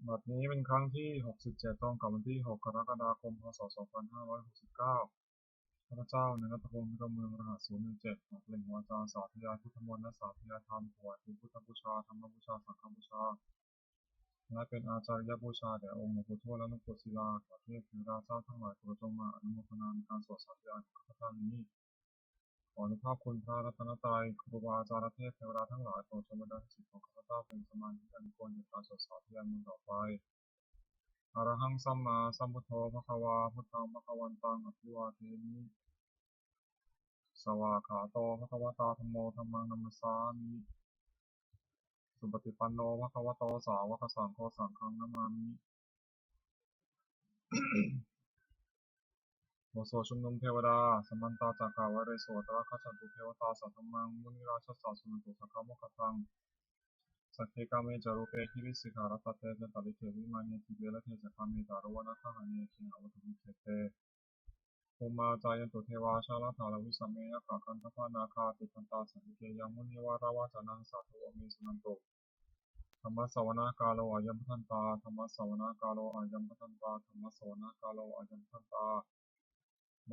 บัดนี้เป็นครั้งที่67ตรงกับวันที่6กรกฎาคมพศ2569ข้าพเจ้านายณัฐพงศ์ เมืองรหัส017ออกเล่งวาจาสาธยายพุทธมนต์และสาธยายธรรมถวายเป็นพุทธบูชาธรรมบูชาสังฆบูชาและเป็นอาจาริยบูชาแด่องค์หลวงปู่ทวดและหลวงปู่ศิลาขอเทพเทวดาเจ้าทั้งหลายโปรดจงมาอนุโมทนาในการสวดสาธยายของข้าพเจ้านี้ขออนุภาพคุณพระรัตนตรัยครูบาอาจารย์เทพเทวดาทั้งหลายโปรดจงบันดาลจิตของข้าพเจ้าเป็นสมาธิอันควรแก่การสวดสาธยายมนต์ต่อไปอะระหังสัมมาสัมพุทโธภควาพุทธังภควันตังอภิวาเทมิสวากขาโตภควตาธัมโมธัมมังนัมมัสสามิสุปฏิปันโนภควโตสาวกสังโฆสังฆังนามามิบทสวดชุมนุมเทวดาสัมมันตาจักกาวะเรโสตระคัจฉันตุเทวตาสัทธัมมังมุนิราชสาสุนันตุสักขะโมคคัตตังสักเคกาเมจารุเปหิริสิกขารัตเตเจตลิเขวิมานิทิเบลเทจคามิตารุวนาคหาเนเขหาวัตุมิเขเตภูมาจายันตุเทวาชาลธาลวิสัมเมยะขาคันทพานาคาติคันตาสังเกยังมุนิวาราวาจานังสาธุวเมสุนันตุธรรมสวนากาโลอายัมพันตาธรรมสวนากาโลอายัมพันตาธรรมสวนากาโลอายัมพันตา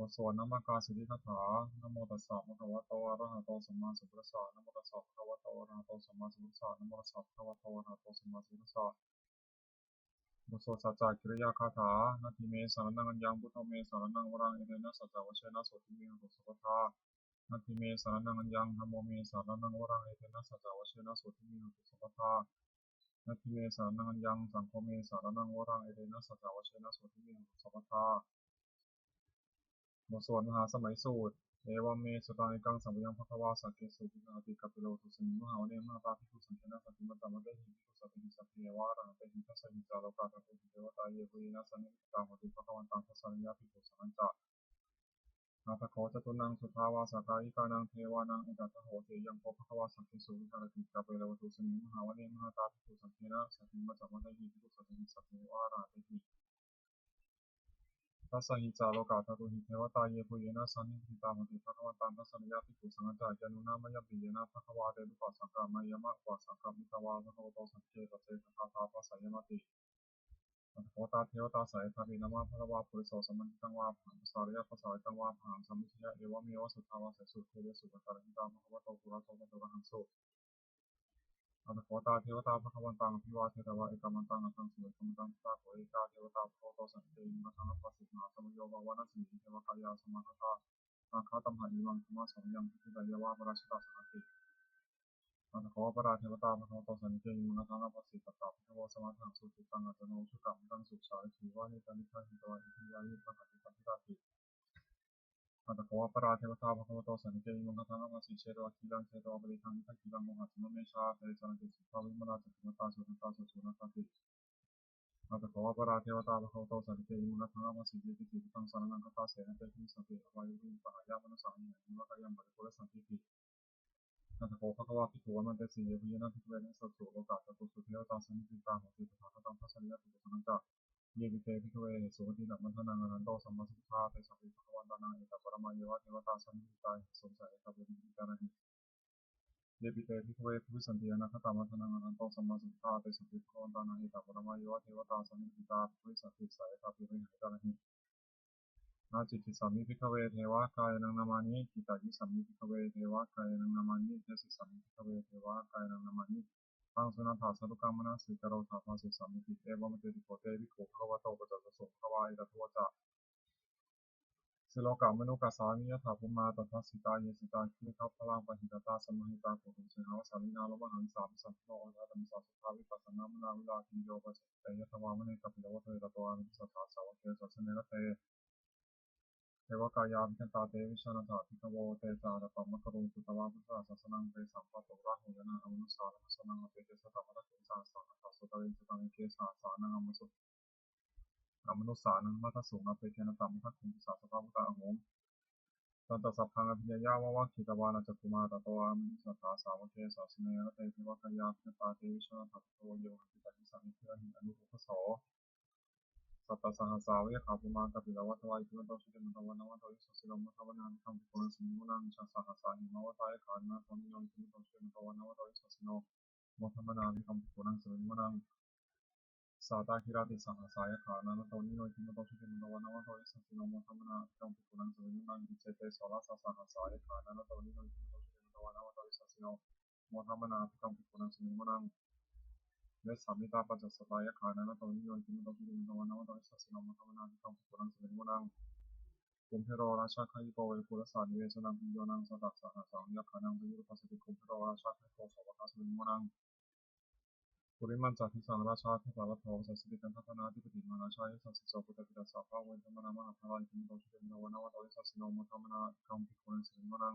บทสวดนามกาสิริคาถานะโมตัสสะภะคะวะโตอะระหะโตสัมมาสัมพุทธัสสะนะโมตัสสะภะคะวะโตอะระหะโตสัมมาสัมพุทธัสสะนะโมตัสสะภะคะวะโตอะระหะโตสัมมาสัมพุทธัสสะบทสวดสัจจกิริยาคาถานาทิเมสารนังอัญญังพุทโธเมสารนังวรังเอเดนะสัจจวชนะโสติเมหะตุสัพพทานาทิเมสารนังอัญญังธัมโมเมสารนังวรังเอเดนะสัจจวชนะโสติเมหะตุสัพพทานาทิเมสารนังอัญญังสังโฆเมสารนังวรังเอเดนะสัจจวชนะโสติเมหะตุสัพพทาบทสวดมหาสมัยสูตรเอวเมสุตานิกังสัมปยังภควาสักเกสุวิหารติกัปปิโลทุสนิมหาวเนมหาตาภิกขุสังฆนาสัตติมัตตมะเตหิภิกขุสัตติสัพเพวาระหันเตหิทัสสหิจาโลกาตตุหิเทวตาเยปุยนะสันนิตาโหติภควันตังทัสสะยะภิกขุสังฆัจจะนาทโขจตุนังสุทาวาสกายิกานังเทวานังเอตัตโหเทยังโพภควาสักเกสุวิหารติกัปปิโลทุสนิมหาวเนมหาตาภิกขุสังฆนาสัตติมัตตมะเตหิภิกขุสัตติสัพเพวาระหันเตหิทัสสะหิจาโลกาตตุหิเทวตาเยปุยนะสันนิตาโหติภควันตังทัสสะยะภิกขุสังฆัจจะยานุนามะยะปิเยนะภควาเตตุปัสสังฆามายามะปัสสังฆมิตวาภควโตสังเกตเตสะทาปัสสะยมติอัตโขตาเทวตาสายทารินามาภควาปุริโสสมันตังวาผังสาริยปัสสะตังวาผังสัมมิทยะเอวะเมวะสุทธาวาสสุเทเวสุปตาริตาภควโตปุระโตปะตุระหังสุอัตโขตาเทวตาภควันตังพิวาเทตวะเอกมันตังอัตตังสุเวกมันตังตาโหเอกาเทวตาภควโตสังเกยิมัทังปัสสิมาสมุโยภวนาสิเทวกายาสมาคตาอาคาตัมหะอิมังธรรมะสมยังพิทิตายาวะปราชิตาสังติอัตโขปราเทวตาภควโตสังเกยิมัทังปัสสิตตาภควสมาทังสุติตังอัตโนชุกัมตังสุสาริวานิตานิทังหิตวะอิทิยานิทังติปัติตาติอัตโขปราเทวตาภควโตสังเกยิมัทังปัสสิเชโรกิลังเชโรบริทังนิทังกิลังโมหัสมเมชาเตจานิสุภาวิมลาจักขุมตาสุตตาสุสุนัตติอัตโขปราเทวตาภควโตสังเกยิมัทังปัสสิจิติจิตังสารนังคตาเสนเตหิสัพเพอวายุริปหายามนุสังหินิวะกายัมบริโภคสันติติอัตโขภควาภิกขุมันเตสีเยวิยนะภิกขุเวนะสัตถุโลกาตตุสุเทวตาสันนิตาโหติตถาคตังทัสสะยะภิกขุสังฆะเยวิเตภิกขุเวสุปฏิดัมมันทนังอนันโตสัมมาสัมพุทธาเตสัพพิภควันตานังเอตปรมาเยวะเทวตาสันนิตาสมสายสัพเพมิตานะหิเยวิเตภิกขุเวภิกขุสันติอนาคตามันทนังอนันโตสัมมาสัมพุทธาเตสัพพิภควันตานังเอตปรมาเยวะเทวตาสันนิตาภิกขุสันติสายสัพเพมิตานะหินาจิตติสัมมิภิกขเวเทวะกายนังนามานิจิตายิสัมมิภิกขเวเทวะกายนังนามานิเจสิสัมมิภิกขเวเทวะกายนังนามานิตังสุนันทาสตุกามนาสิกโรธาภาสิสัมมิติเอวะมะเตติโกเตวิโขภควะโตปะจัสสะภควาเอตทัวจะสิโลกามนุกัสสามิยถาภูมาตถาสิตาเยสิตาคิทัพพลังปะหิตตาสมหิตาโกตุเสหาวสาลินาโลมหังสามสัมโนอัตตมิสัสสาวิปัสสนามนาวิลาคิโยปัสสเตยะทวามะเนกัปปิโลวะเทตตวามิสัทธาสาวะเกสัสเนระเตเทวกายามิตาเตวิชานาถาภิกขโวเตจารปัมมะกรุงสุตวาพุทธาสัสนังเตสัมปะตุราหุยนะอมนุสานัสนังอเปเกสตะมะตะเกสาสานัสสุตเวนสตังเกสาสานังอมสุอมนุสานังมัตสุงอเปเกนะตัมมะคุงสาสภาพุตตะหงตันตสัพพังอภิญญาวะวะคิตวานาจักขุมาตโตอามิสัทธาสาวะเกสาสเนระเตเทวกายามิตาเตวิชานาถาภิกขโวโยหิตานิสังนิเทหิอนุภะโสสัตตสหัสสาวะขาภูมากัปปิลวัตวายพิวันโตชิเตมันตวันนวัตวิสุสิลมัทวนามิคัมปิโกนัสมิมุนังชาสหัสสาหิมาวตายขานะธรรมิโยพิมันโตชิเตมันตวันนวัตวิสุสิโนมัทวนามิคัมปิโกนัสมิมุนัง สาตาคิราติสังหาสายขานาโตนิโนทิมโตชุติมโตวันวันโตอิสัสโนโมทัมนาจงปิกุนังสุวิมังอิเจเตโสราสสังหาสายขานาโตนิโนทิมโตชุติมโตวันวันโตอิสัสโนโมทัมนาจงปิกุนังสุวิมังเวสามิตาปัจจสตายขานาโตนิโนทิมโตชุติมโตวันวันโตอิสัสโนโมทัมนาจงปิกุนังสุวิมังกุมเพโรราชาขายิโกเวปุรสานิเวสนังพิโยนังสตัสสหสังยักขานังวิรุปัสสติกุมเพโรราชาขายิโกสวะคัสวิมังปุริมันจัติสังราชาเทพาลโทสัสสิกันทัพนาธิปติมาราชายสัสสิโสปุตติตาสาภาเวทมนามหาพลายทิมโตชุติมโตวันวันโตอิสัสโนโมทัมนาจงปิกุนังสุวิมัง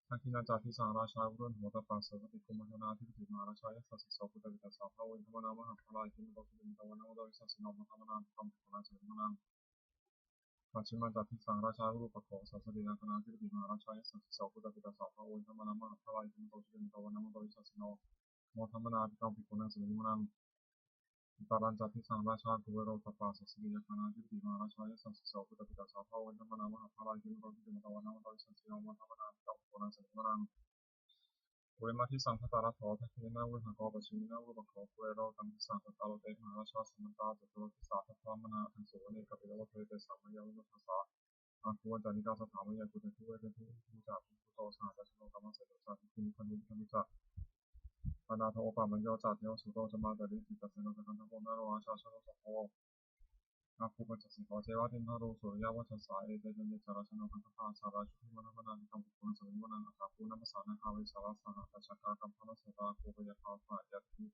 ทักขินาจัติสังราชาวุรุนหัวตปัสสติกุมพัฒนาธิปติมาราชายสัสสิโสปุตติตาสาภาเวทมนามหาพลายทิมโตชุติมโตวันวันโตอิสัสโนโมทัมนาจงปิกุนังสุวิมังปัจฉิมาจัติสังราชาวุรุปโขสัสสินาคนาธิปติมาราชายสัสสิโสปุตติตาสาภาเวทมนามหาพลายทิมโตชุติมโตวันวันโตอิสัสโนโมทัมนาจงปิกุนังสุวิมังตารันจัติสังราชากุเวโรตปัสสติยคนาธิปติมาราชายสัสสิโสปุตติตาสาภาเวทมนามหาพลายทิมโตชุติมโตวันวันโตอิสัสโนโมทัมนาจงปิกุนังสุวิมังเวมาที่สังฆตารัตโถทักขินาวุฒโกปชิมินาวุปโขเวโรตัมทิสังฆตาโลเตมหาราชาสมันตาจตุโลทิสาทัพพามนาทังสุวเนกปิโลเทเตสัมมยาวุทัสสะอาคูวันจานิกาสถามยากุเตทุเวเตทุภูจาภูโตสหจัตโนกรรมเสดจัตติมิคันวิคันวิจัตปนาโทปามัญโยจัตเทวสุโตจมาตริจิตตเสนจักันทโกนาโรอาชาชโนสัพโพอาคูปัจจสิโกเจวะติมหารูสุริยวัชสาเอเตจันเยจาราชโนกันทภาสาราชุทิมนานานิกัมปุกุณสวิมนังอาคูนัมสานาคาวิสาราสหตัชกากัมพนะสตาคูปยาคาภายัตถิ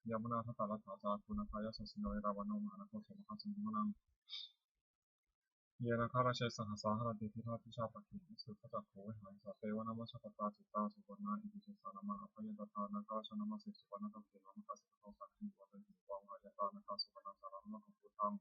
ยามนาทตาลัทธาจาคูนาคายสัสสิโนเอราวันโนมหานโคสมคัสมิมนังเยนาคาราเชสังหาสาหะติทิทาทิชาปะกิมิสุขจักโขวิหารสัตเตวนามัชปตาจิตตาสุวรรณาอิติเสสานามาอภัยตตานาคาชนามาสิสุวรรณตัมเตนะมะกัสสะโตสังขิวันติวะมหายตานาคาสุวรรณสารามะกัมพุทัง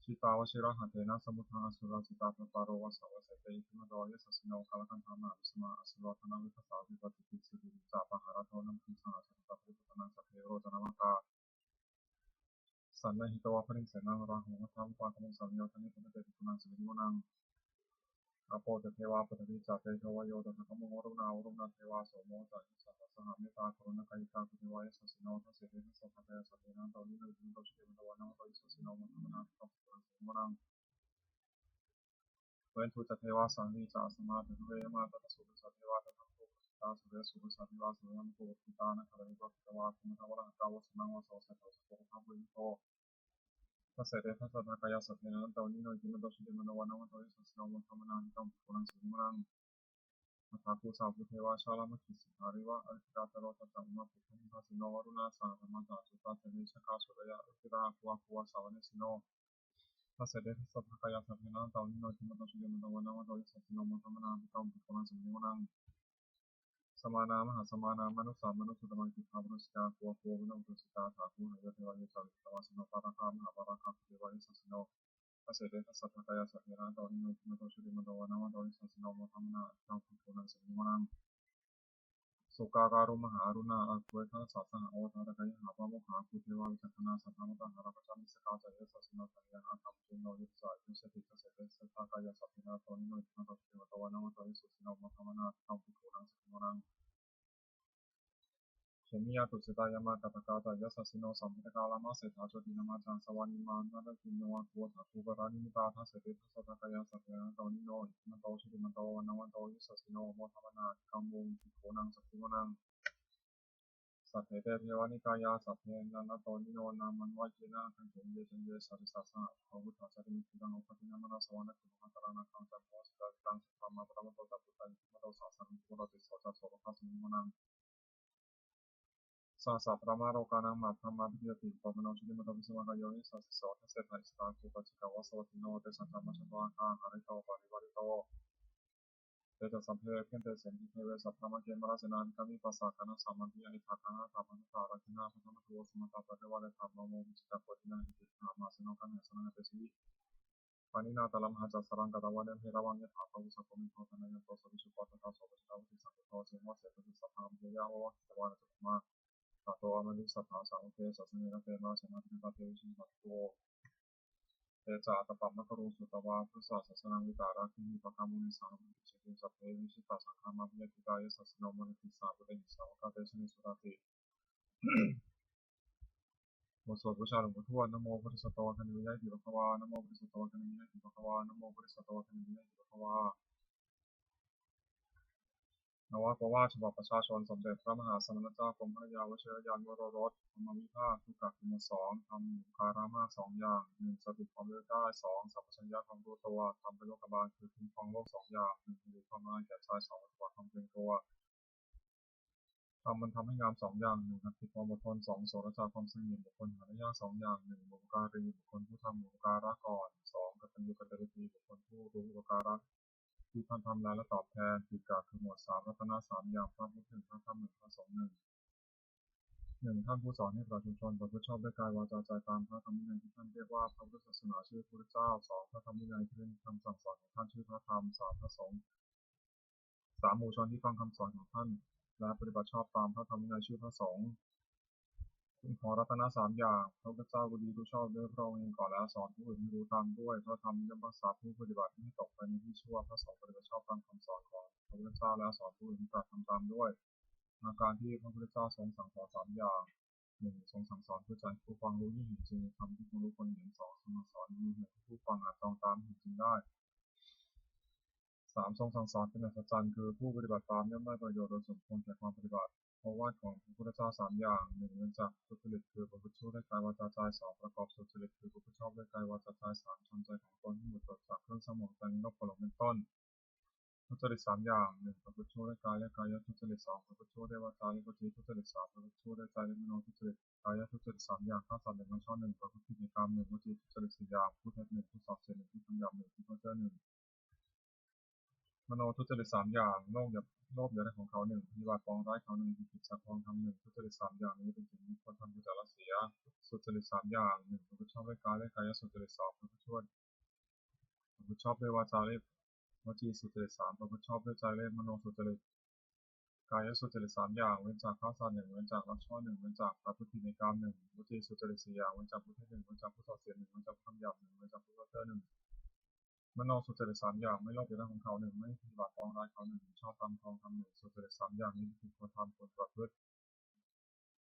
ชิตาวชิระหันเตนะสมุทฐาสุราจิตาปปารโวสาวเสเตอิทิมโดยสัสสิโนกาลกันธามาวิสมาอสุรธนาวิปัสสาวิปติปิสุติจาปะหาราโทนัมพิสังอาสตะพุทธนาสัพเพโรจนามกาสันนหิตวะพริงเสนาราหุมัทธามปาธรรมสัมโยธนิพุทธเตติกุนังสุวิมุนังอาโปเตเทวาปฏิจัตเตเทวโยตถะขโมรุณาวรุณเทวาโสโมจักขิสัพพะสหเมตตากรุณกายิกาคุเทวายสัสสิโนทัสเสเตทัสสะภะเตสัพเพนันโตนิโนจินโตชิเตมะตวะนะโตอิสัสสิโนมัทธมนาภิกขุสุวิมุนังเวนทุจเทวาสังวิจาสมาธิเวมาตถสุขสัตเทวาตถะโพธิตาสุเรสุขสัตเทวาสุยามโพธิตานะคาริโกติตวาคุมทวะระกาวสนังวะโสสัตถะสุโภคภวิโตทัสเสเตทัสสะภะกายาสัพเพนันโตนิโนจินโตชิเตมะตวะนะโตอิสัสสิโนมัทธมนาภิกขุสุวิมุนังอัฏฐาภูสาภูเทวาชาลามคิสิหาริวะอริกาตโรตัตตะอุมาปุถุมิภาสิโนวรุณาสังธรรมตาจุตาเตมิชกาสุรยะอุติราภวะภวะสาวเนสิโนทัสเสเตทัสสะภะกายาสัพเพนันโตนิโนจินโตชิเตมะตวะนะโตอิสัสสิโนมัทธมนาภิกขุสุวิมุนังสมานามหาสมานามนุสามนุสุตมังคิภาพนุสกาภวะภวะวิโนตุสิตาถาภูหายเทวายจาริตวาสโนปาราคามหาปาราคาเทวายสัสสิโนทัสเสเตทัสสะภะกายาสัพเพนันโตนิโนจินโตชิเตมะตวะนะโตอิสัสสิโนมัทธมนาภิกขุสุวิมุนังสุกาการุมหารุณาอาคุเอทัสสะสหโอทาตะกายหาปะโมหาภูเทวาวิจักขณาสัทธามตหาราปจามิสกาจายสัสสิโนทัยยะอาคัมจุโนยุตสายยุสติทัสเสเตสัทธากายสัพเพนะโตนิโนจินโตชิเตมะตวะนะโตอิสัสสิโนมัทธมนาภิกขุสุวิมุนังเขมิยาตุสิตายามากาตกาตายสัสสิโนสัมพุทธกาลามาเสถาโชตินามาจังสวานิมานาดกินโนวะทัวถาภูกรานิมิตาทัสเสเตทัสสะทากายสัพเพนะโตนิโนจินโตชิเตมะตวะนะโตอิสัสสิโนมัทธมนาภิกขุสุวิมุนังสัพเพเตเทวานิกายาสัพเพนันโตนิโนนามันวะเจนะขันเถเยจันเยสัสสะสะภะวุฒาสติมิติตังอุปตินามนาสวรรค์คุมตระนาคังจันโมสิตาตังสัพพะมาปะระมะโตตัพพุตังมะโตสาสังคุโรติโสจัสโสภะสุนิมนังสาสัพพะมาโรกานังมาธรรมาภิยติปะมโนชิติมะตวิสมะกายโยนิสัสสะโสทัสเสถาอิสตาคุปจิกาวะสวัติโนเตสังฆมัชฌะวะหาหาริโตปะริวาริโตเตจะสัมเพเกเตเสนิเทเวสัพพะมะเกมราสนานิกามิปัสสะคณะสัมมันติอิทัคคณะตาปันตาราคินาพัทธะมะโทสมตาปะเทวะเลธรรมโมวิจิตาโคตินาอิติธรรมาสโนกังเหสนังเตสิปานินาตลัมหะจัสสรังกตวันเทระวังยะถาภวุสัพพมิโทธนายันโตสวิชุปะตถาโสปชิตาวติสังโฆเจมะเสตติสัพพะมเยยะวะสวานะจุมาตาโตอมนิสัพพะสังเกสัสเนระเตมาสนาติตาเตวิชิมัตโตเตจาตปัมมะกรุสุตวาพุสสะสัสนังวิตาราคินิปะกามุนิสังวิชิติสัพเพวิชิตาสังฆามาภิยติกายสัสโนมนิติสาปุเตหิสาวกาเตชนิสุราติ บทสวดบูชาหลวงปู่ทวดนะโมพุทธสตวะคะนิมิยะติภควานะโมพุทธสตวะคะนิมิยะติภควานะโมพุทธสตวะคะนิมิยะติภควานวโวาทฉบับประชาชนสมเด็จพระมหาสมณเจ้ากรมพระยาวชิรยานวโรรสธรรมวิภาคทุกขกิมสองทำคารามาสองอย่างหนึ่งสติความรู้ได้สองสัพพัญญาความรู้ตัวทำประโยคบาลคือคุ้มครองโลกสองอย่างหนึ่งมีความง่ายแก่ชายสองปฏิบัติความเป็นตัวทำมันทำให้งามสองอย่างหนึ่งนักติความอดทนสองโสรจาความเสงี่ยมบุคคลหาได้ยากสองอย่างหนึ่งบุปการีบุคคลผู้ทำบุปการะก่อนสองกตัญญูกตเวทีบุคคลผู้รู้บุปการะที่ท่านทำแล้วและตอบแทนติดกาคือหมวดสามรัตนะสามอย่างพระพุทธหนึ่งพระธรรมหนึ่งพระสงฆ์หนึ่งท่านผู้สอนให้ประชาชนประพฤติชอบด้วยกายวาจาใจตามพระธรรมวินัยที่ท่านเรียกว่าพระพุทธศาสนาชื่อพระพุทธเจ้าสองพระธรรมวินัยที่เป็นคำสั่งสอนของท่านชื่อพระธรรมสามพระสงฆ์สามหมู่ชนที่ฟังคำสอนของท่านและปฏิบัติชอบตามพระธรรมวินัยชื่อพระสงฆ์ขอรัตนะสามอย่างพระพุทธเจ้าผู้ดีผู้ชอบด้วยพระองค์เองก่อนแล้วสอนผู้อื่นให้รู้ตามด้วยพระธรรมย่อมรักษาผู้ปฏิบัติไม่ตกไปในที่ชั่วพระสงฆ์ปฏิบัติชอบตามคำสอนของพระพุทธเจ้าแล้วสอนผู้อื่นให้ปฏิบัติทำตามด้วยอาการที่พระพุทธเจ้าทรงสั่งสอนสามอย่างหนึ่งทรงสั่งสอนเพื่อใจผู้ฟังรู้ยิ่งเห็นจริงทำที่ผู้รู้คนเห็นสองทรงสั่งสอนมีเหตุที่ผู้ฟังอาจตรองตามเห็นจริงได้สามทรงสั่งสอนเป็นอัศจรรย์คือผู้ปฏิบัติตามย่อมได้ประโยชน์โดยสมควรแก่ความปฏิบัติเพราะว่าของพระพุทธเจ้าสามอย่างหนึ่งเว้นจากทุจริตคือประพฤติชั่วด้วยกายวาจาใจสองประกอบสุจริตคือประพฤติชอบด้วยกายวาจาใจสามทำใจของตนให้หมดจดจากเครื่องสมองใจโลกประหลงเป็นต้นทุจริตสามอย่างหนึ่งประพฤติชั่วด้วยกายและกายทุจริตสองประพฤติชั่วด้วยวาจาและวจีทุจริตสามประพฤติชั่วด้วยใจและมโนทุจริตกายทุจริตสามอย่างฆ่าสัตว์หนึ่งไม่ชอบหนึ่งประพฤติผิดในกรรมหนึ่งวจีทุจริตสี่อย่างพูดเท็จหนึ่งพูดส่อเสียดหนึ่งพูดคำหยาบหนึ่งพูดเพ้อเจ้อหนึ่งมโนทุจริตสามอย่างโลภอยากได้ของเขาหนึ่งปฏิบัติปองร้ายเขาหนึ่งผิดสัตย์ทองคำหนึ่งทุจริตสามอย่างนี้เป็นสิ่งที่ควรทำผู้จาระเสียสุจริตสามอย่างหนึ่งประพฤติชอบด้วยกายและกายสุจริตสองประพฤติชั่วประพฤติชอบด้วยวาจาและวจีสุจริตสามประพฤติชอบด้วยใจและมโนสุจริตกายสุจริตสามอย่างเว้นจากฆ่าสัตว์หนึ่งเว้นจากลักช่อหนึ่งเว้นจากประพฤติผิดในกรรมหนึ่งวจีสุจริตสี่อย่างเว้นจากพูดเท็จหนึ่งเว้นจากพูดส่อเสียดหนึ่งเว้นจากพูดคำหยาบหนึ่งเว้นจากพูดเพ้อเจ้อหนึ่ง มโนสุจริตสามอย่างไม่โลภอยากได้ของเขาหนึ่งไม่ปฏิบัติปองร้ายเขาหนึ่งชอบทำทองคำหนึ่งสุจริตสามอย่างนี้คือควรทำควรประพฤติ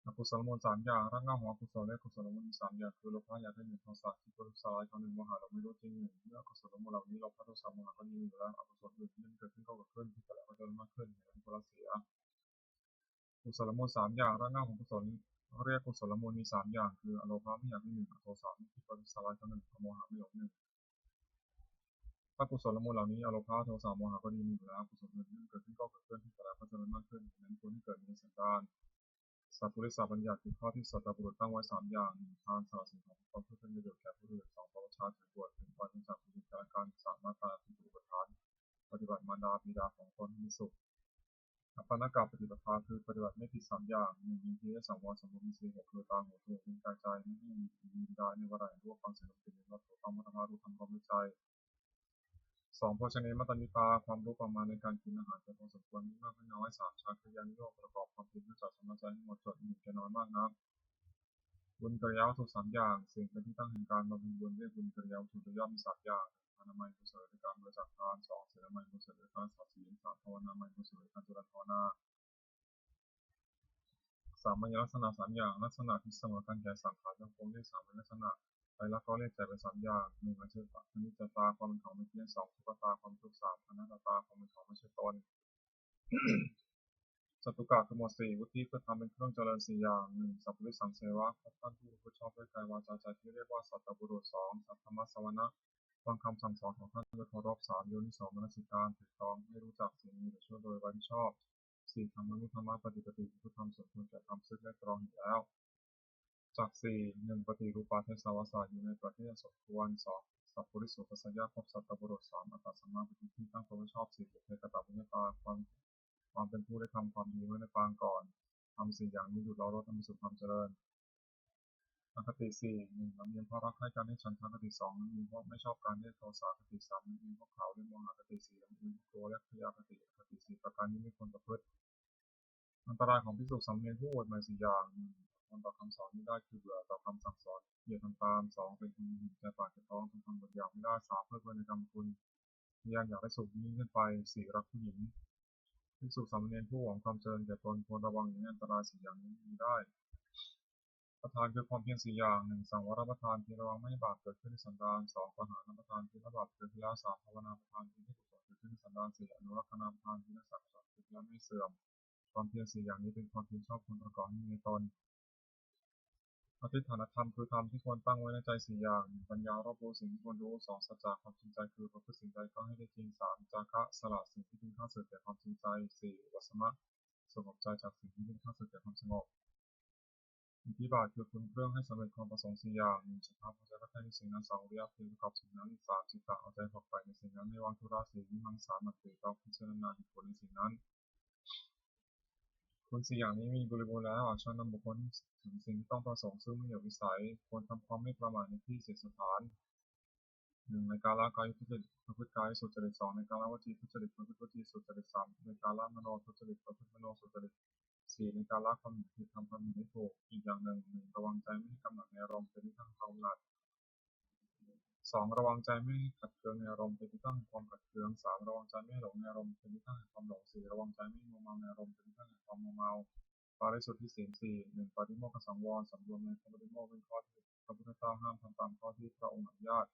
อกุศลมูลสามอย่างรากเหง้าของอกุศลและกุศลมูลมีสามอย่างคือโลภะอยากได้หนึ่งโทสะที่ทุสลายเขาหนึ่งโมหะเราไม่รู้จริงหนึ่งเมื่ออกุศลมูลเหล่านี้โลภะโทสะโมหะก็มีอยู่แล้วอกุศลอื่นที่มันเกิดขึ้นก็เกิดขึ้นที่แต่ละก็จะมากขึ้นเห็นผลเสียกุศลมูลสามอย่างรากเหง้าของกุศลเรียกกุศลมูลมีสามอย่างคืออโลภะไม่อยากได้หนึ่งอโทสะที่ทุสลายเขาหนึ่งอโมหะไม่หลงหนึ่ง ถ้ากุศลมูลเหล่านี้อโลภะโทสะโมหะก็ดีมีอยู่แล้วกุศลอื่นที่เกิดขึ้นก็เกิดขึ้นที่แต่ละก็จะมากขึ้นนั้นควรที่เกิดมีสันดานสัพพุริสบัญญัติคือข้อที่สัตบุรุษตั้งไว้สามอย่างหนึ่งทานสละสิ่งของความเพื่อเป็นประโยชน์แก่ผู้อื่นสองปวชาถือบวชถึงปล่อยเป็นจากผู้อื่นการสามมาตราที่ถูกประทานปฏิบัติมารดาบิดาของตนให้มีสุขอัปปนกะปฏิปทาคือปฏิบัติไม่ผิดสามอย่างหนึ่งมีที่สังวรสมบูรณ์มีสี่หกคือตาหูจมูกลิ้นกายใจไม่ให้มีบิดาในวรายรู้ฟังเสียงดนตรีรับถูกต้องมัตตารู้ทำความรู้ใจ สองโภชเนมัตตนิตาความรู้ประมาณในการกินอาหารจะพอสมควรไม่มากไม่น้อยสามชาคริยานิโยคประกอบความคิดเพื่อจัดสมรใจให้หมดจดหนึ่งจะน้อยมากนักบุญกริยาวัตถุสามอย่างสิ่งเป็นที่ตั้งแห่งการบำเพ็ญบุญเรียกบุญกริยาวัตถุโดยย่อมมีสามอย่างอนามัยกุศลในการบริจาคทานสองศีลนามัยกุศลในการสัตย์ศีลสามภาวนามัยกุศลในการเจริญภาวนาสามัญลักษณะสามอย่างลักษณะที่เสมอกันแก่สังขารทั้งปวงเรียกสามัญลักษณะไตรลักษณ์ก็เรียกแต่เป็นสามอย่างหนึ่งอนิจจตาความเป็นของไม่เที่ยงสองทุกขตาความทุกข์สามอนัตตาความเป็นของไม่ใช่ตน จตุกะคือหมวดสี่วุฒิเพื่อทำเป็นเครื่องเจริญสี่อย่างหนึ่งสัพพุริสังเสวะพบท่านผู้ชอบด้วยกายวาจาใจที่เรียกว่าสัตตบุรุษสองสัทธรรมสวนะฟังคำสั่งสอนของท่านด้วยเคารพสามโยนิโสมนสิการถูกต้องไม่รู้จักสิ่งนี้หรือช่วยโดยไว้ที่ชอบสี่ธรรมนุธรรมะปฏิปติคือทำสมควรแก่ทำซึ่งได้ตรองอยู่แล้วจากสี่หนึ่งปฏิรูปาเทศวสาอยู่ในประเทศสมควรสองสัพพุริสุปัสสยะพบสัตตบุรุษสามอัตตสัมมาปฏิที่ตั้งตัวไม่ชอบสี่บุเพกตบุญญาตาความเป็นผู้ได้ทำความดีไว้ในปางก่อนทำสี่อย่างนี้หยุดรอรถทำให้สุขความเจริญอคติสี่หนึ่งลำเอียงเพราะรักใคร่กันให้ฉันทาคติสองลำเอียงเพราะไม่ชอบการเรียกโทสะคติสามลำเอียงเพราะเขาเรียกโมหะคติสี่ลำเอียงเพราะกลัวและพยาคติคติสี่ประการนี้ไม่ควรประพฤติอันตรายของภิกษุสามเณรผู้อวดใหม่สี่อย่างหนึ่งคนต่อคำสอนไม่ได้คือเบื่อต่อคำสั่งสอนเกียรติทำตามสองเป็นคนหิวใจปากจะท้องทำบทอย่างไม่ได้สามเพื่อเพื่อนในกรรมคุณพยายามอยากได้สุขยิ่งขึ้นไปสี่รักผู้หญิงภิกษุสามเณรผู้หวังความเจริญแก่ตนควรระวังอย่างนี้อันตรายสี่อย่างนี้มีได้ ประธานคือความเพียร4อย่าง 1. สังวรประทานเพียรระวังไม่ให้บาปเกิดขึ้นในสันดาน 2. ปหานประทานเพียรละบาปเกิดขึ้นแล้ว 3. ภาวนาประทานเพียรให้กุศลเกิดขึ้นในสันดาน 4. อนุรักษณประทานเพียรรักษากุศลเกิดขึ้นแล้วไม่เสื่อมความเพียร4อย่างนี้เป็นความเพียรชอบควรประกอบให้มีในตนอธิษฐานธรรมคือธรรมที่ควรตั้งไว้ในใจ4อย่าง 1. ปัญญารอบรู้สิ่งที่ควรรู้ 2. สัจจะความจริงใจคือประพฤติสิ่งใดก็ให้ได้จริง 3. จาคะสละสิ่งที่เป็นข้าศึกแก่ความจริงใจ 4. วัสมะสงบใจจากสิ่งที่เป็นข้าศึกแก่ความสงบอิทธิบาทคือคุณเครื่องให้สำเร็จความประสงค์4อย่าง 1. ศรัทธาพอใจรักใคร่ในสิ่งนั้น 2. วิริยะเพียรประกอบสิ่งนั้น 3. จิตตะเอาใจฝักใฝ่ในสิ่งนั้นไม่วางธุระ 4. วิมังสามัตติเราพิจารณาเหตุผลในสิ่งนั้นคุณ4อย่างนี้มีบริบูรณ์แล้วอาจนำบุคคลถึงสิ่งที่ต้องประสงค์ซึ่งไม่เหนือวิสัยควรทำความไม่ประมาทในที่เสียสถาน 1. ในกาลกายทุจริตประพฤติกายสุจริต 2. ในกาลวจีทุจริตประพฤติวจีสุจริต 3. ในกาลมโนทุจริตประพฤติมโนสุจริต 4. ในกาลความเห็นผิดทำความเห็นไม่ถูกอีกอย่างหนึ่ง 1. ระวังใจไม่ให้กำหนัดในอารมณ์เป็นที่ตั้งความกำหนัด 2. ระวังใจไม่ให้ขัดเคืองในอารมณ์เป็นที่ตั้งแห่งความขัดเคือง 3. ระวังใจไม่ให้หลงในอารมณ์เป็นที่ตั้งแห่งความหลง 4. ระวังใจไม่ให้มัวเมาในอารมณ์เป็นที่ตั้งแห่งความมัวเมาปาริสุทธิศีล 4. 1. ปาฏิโมกขสังวรสำรวมในพระปฏิโมกข์เป็นข้อที่พระพุทธเจ้าห้ามทำตามข้อที่พระองค์อนุญาต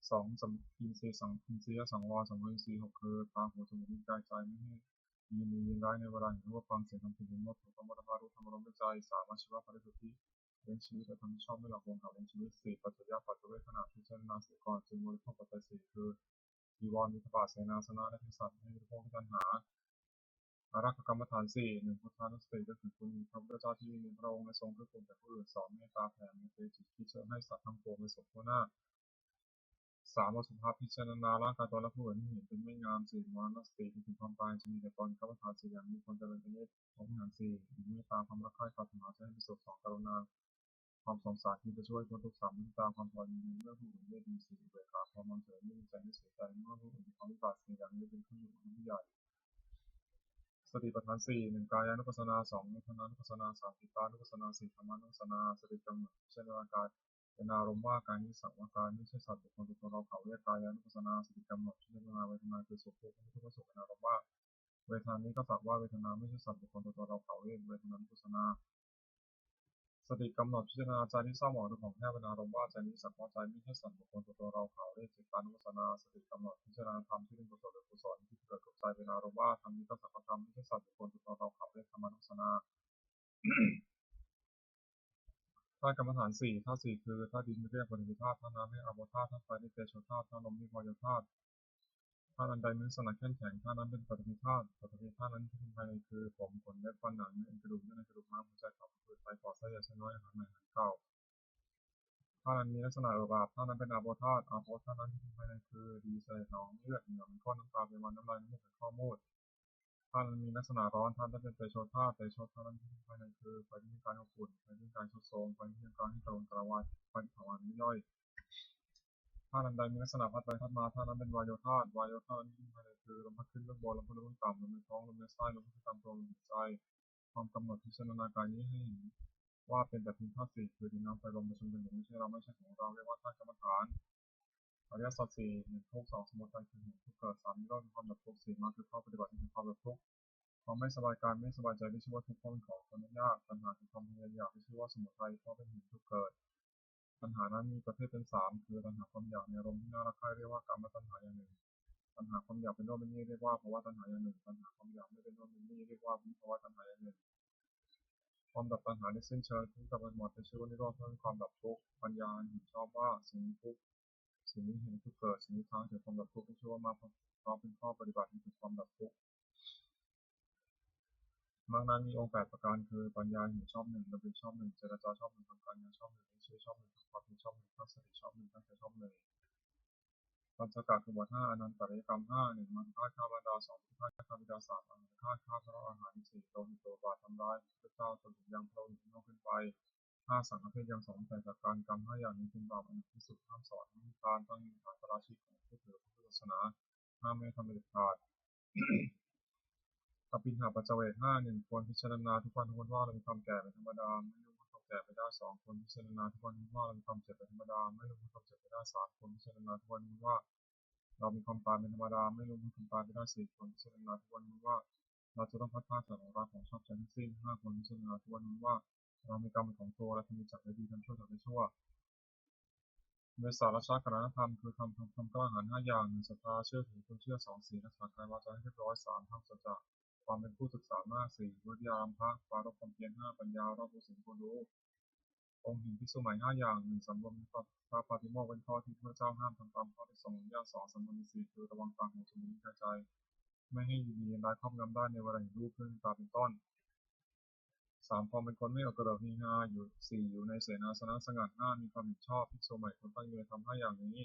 2. อินทรีย์สังวรสำรวมอินทรีย์ 6. คือตาหูจมูกลิ้นกายใจไม่ให้ยินดียินร้ายในเวลาเห็นรูปฟังเสียงทำสิ่งที่มดถูกต้องมรดารู้ธรรมารมณ์ด้วยใจ 3. อาชีวะปริสุทธิเลี้ยงชีวิตและทำให้ชอบไม่หลอกลวงเขาเลี้ยงชีวิต 4. ปัจจยปัจจเวขณะพิจารณาเสียก่อนจึงบริโภคปัจจัย 4. คือจีวรมิถบาทเสนาสนะและเภสัชให้บริโภคตัณหาอารักขกรรมฐาน 4. 1. พุทธานุสติก็คือคุณพระพุทธเจ้าที่มีพระองค์ในทรงเพื่อคุณแต่ผู้อื่น 2. เมตตาแผ่เมตตาจิตที่เชิญให้สัตว์ทั้งปวงไปสบทั่วหน้า 3. อสุภะพิจารณาร่างกายตนและผู้อื่นให้เห็นเป็นไม่งาม 4. มรณสติถึงความตายจะมีแต่ตนกรรมฐาน4อย่างนี้ควรเจริญเป็นนิจของวิหาร 4. เมตตาความรักใคร่ปรารถนาจะให้ประสบ 2. กรุณาความสงสารที่จะช่วยพ้นทุกข์ 3. เมตตาความพอดีเมื่อผู้อื่นได้ดี 4. อุเบกขาความวางเฉยไม่มีใจไม่เสียใจเมื่อผู้อื่นมีความวิบัติ4อย่างนี้เป็นขึ้นอยู่ของผู้ใหญ่สติปัฏฐาน 4. 1. กายานุปัสสนา 2. เวทนานุปัสสนา 3. จิตตานุปัสสนา 4. ธรรมานุปัสสนาสติกำหนดพิจารณากายเป็นอารมณ์ว่ากายนี้สังว่ากายไม่ใช่สัตว์บุคคลตัวตนเราเขาเรียกกายานุปัสสนาสติกำหนดพิจารณาเวทนาคือสุขทุกข์ไม่ทุกข์สุขเป็นอารมณ์ว่าเวทนานี้ก็สัตว์ว่าเวทนาไม่ใช่สัตว์บุคคลตัวตนเราเขาเรียกเวทนานุปัสสนาสติกำหนดพิจารณาใจที่เศร้าหมองด้วยของแท้เป็นอารมณ์ว่าใจนี้สักว่าใจไม่ใช่สัตว์บุคคลตัวเราเขาเรียกจิตตานุปัสสนาสติกำหนดพิจารณาธรรมที่เป็นกุศลหรือกุศลที่เกิดกับใจเป็นอารมณ์ว่าธรรมนี้ก็สักว่าธรรมไม่ใช่สัตว์บุคคลตัวเราเขาเรียกธรรมานุปัสสนาธาตุกรรมฐาน 4. ธาตุ 4. คือธาตุดินเรียกปฐวีธาตุธาตุน้ำเรียกอาโปธาตุธาตุไฟเรียกเตโชธาตุธาตุลมเรียกวายธาตุธาตุอันใดมีลักษณะเข้มแข็งธาตุนั้นเป็นปฐวีธาตุปฐวีธาตุนั้นที่เป็นภายในคือผมขนเล็บฟันหนังเนื้อเอ็นกระดูกเนื้อกระดูกม้ามหัวใจตับไตปอดไส้ใหญ่ไส้น้อยอาหารใหม่อาหารเก่าธาตุนั้นมีลักษณะเอิบอาบธาตุนั้นเป็นอาโปธาตุอาโปธาตุนั้นที่เป็นภายในคือดีเศษหนองเลือดเหงื่อเป็นก้อนน้ำตาเป็นมันน้ำลายน้ำมูกเป็นข้อมูดธาตุนั้นมีลักษณะร้อนธาตุนั้นเป็นเตโชธาตุเตโชธาตุนั้นที่เป็นภายในคือไฟที่มีการอบอุ่นไฟที่มีการชุดโทรมไฟที่มีการให้กระวนกระวายไฟที่เผาผลาญย่อยธาตุอันใดมีลักษณะพัดไปพัดมาธาตุนั้นเป็นวายโยธาตุวายโยธาตุที่ภายในคือลมพัดขึ้นลมบนลมพัดลมต่ำลมในท้องลมในไส้ลมพัดตามตัวลมหายใจความกำหนดพิจารณากายนี้ให้เห็นว่าเป็นแต่เพียงธาตุสี่คือดินน้ำไฟลมประชุมกันอยู่ไม่ใช่เราไม่ใช่ของเราเรียกว่าธาตุกรรมฐานอริยสัจ 4. 1. ทุกข์ 2. สมุทัยคือเหตุทุกข์เกิด 3. นิโรธคือความดับทุกข์ 4. มรรคคือข้อปฏิบัติที่เป็นความดับทุกข์ความไม่สบายกายไม่สบายใจที่ชื่อว่าทุกข์เพราะเป็นของคนยากปัญหาคือความพยายามอยากที่ชื่อว่าสมุทัยเพราะเป็นเหตุทุกข์เกิดปัญหานั้นมีประเภทเป็น3คือปัญหาความอยากในอารมณ์ที่น่ารักใคร่เรียกว่ากามตัณหาอย่างหนึ่งปัญหาความอยากเป็นโน่นเป็นนี่เรียกว่าภวตัณหาอย่างหนึ่งปัญหาความอยากไม่เป็นโน่นเป็นนี่เรียกว่าวิภวตัณหาอย่างหนึ่งความดับปัญหาในสิ้นเชิงทุกข์ดับไปหมดเป็นชื่อว่านิโรธเพราะเป็นความดับทุกข์ปัญญาเห็นชอบว่าสิ่งนี้ทุกข์สิ่งนี้เห็นทุกข์เกิดสิ่งนี้ทางถึงความดับทุกข์เป็นชื่อว่ามรรคเพราะเป็นข้อปฏิบัติที่ถึงความดับทุกข์มรรคนั้นมีองค์8ประการคือปัญญาเห็นชอบ1ดำริชอบ1เจรจาชอบ1ทำการงานชอบ1เลี้ยงชีพชอบ1ทำความเพียรชอบ1ตั้งสติชอบ1ตั้งใจชอบ1ปัญจกักคือบท5อนันตริยกรรม5 1มันฆ่าข้าบรรดา2ฆ่าข้าบิดา3อนันฆ่าพระอาหาร4โลหิตโตบาททำร้ายพระเจ้าจนถึงยังพระองค์นอกขึ้นไป5สังฆเพศยัง2แต่จากการกรรม5อย่างนี้เป็นบาปอันที่สุดห้ามสอนห้ามการตั้งฐานประราชิกของผู้ถือพระพุทธศาสนาห้ามไม่ทำเด็ดขาดอภินหาปัจเจเวก5 1ควรพิจารณาทุกวันทุกวันว่าเรามีความแก่เป็นธรรมดาไม่รู้ว่าความแก่ไปได้2ควรพิจารณาทุกวันทุกวันว่าเรามีความเจ็บเป็นธรรมดาไม่รู้ว่าความเจ็บไปได้3ควรพิจารณาทุกวันทุกวันว่าเรามีความตายเป็นธรรมดาไม่รู้ว่าความตายไปได้4ควรพิจารณาทุกวันว่าเราจะต้องพัดพลาดจากของรักของชอบใจทั้งสิ้น5ควรพิจารณาทุกวันว่า เรามีกรรมเป็นของตัวและทำดีจากได้ดีทำชั่วจากได้ชั่วโดยสาระชาติธรรมคือทำกล้าหาญ5อย่าง1ศรัทธาเชื่อถือคนเชื่อ2ศีลรักษากายวาจาให้เรียบร้อย3ทำสัจจะความเป็นผู้ศึกษามาก4วิทยาลัมภะปรารภความเพียร5ปัญญารอบรู้สิ่งควรรู้องค์เห็นภิกษุใหม่5อย่าง1สำรวมในพระปาฏิโมกข์เป็นข้อที่พระเจ้าห้ามทำตามข้อที่ทรงอนุญาต2สำรวมในศีลคือระวังตาหูจมูกลิ้นกายใจไม่ให้ยินดีร้ายครอบงำได้ในเวลาเห็นรูปเพื่อนตาเป็นต้น3ความเป็นคนไม่อกระเริกฮีฮาอยู่4อยู่ในเสนาสนะสงัด5มีความเห็นชอบภิกษุใหม่ควรตั้งอยู่ในธรรม5อย่างนี้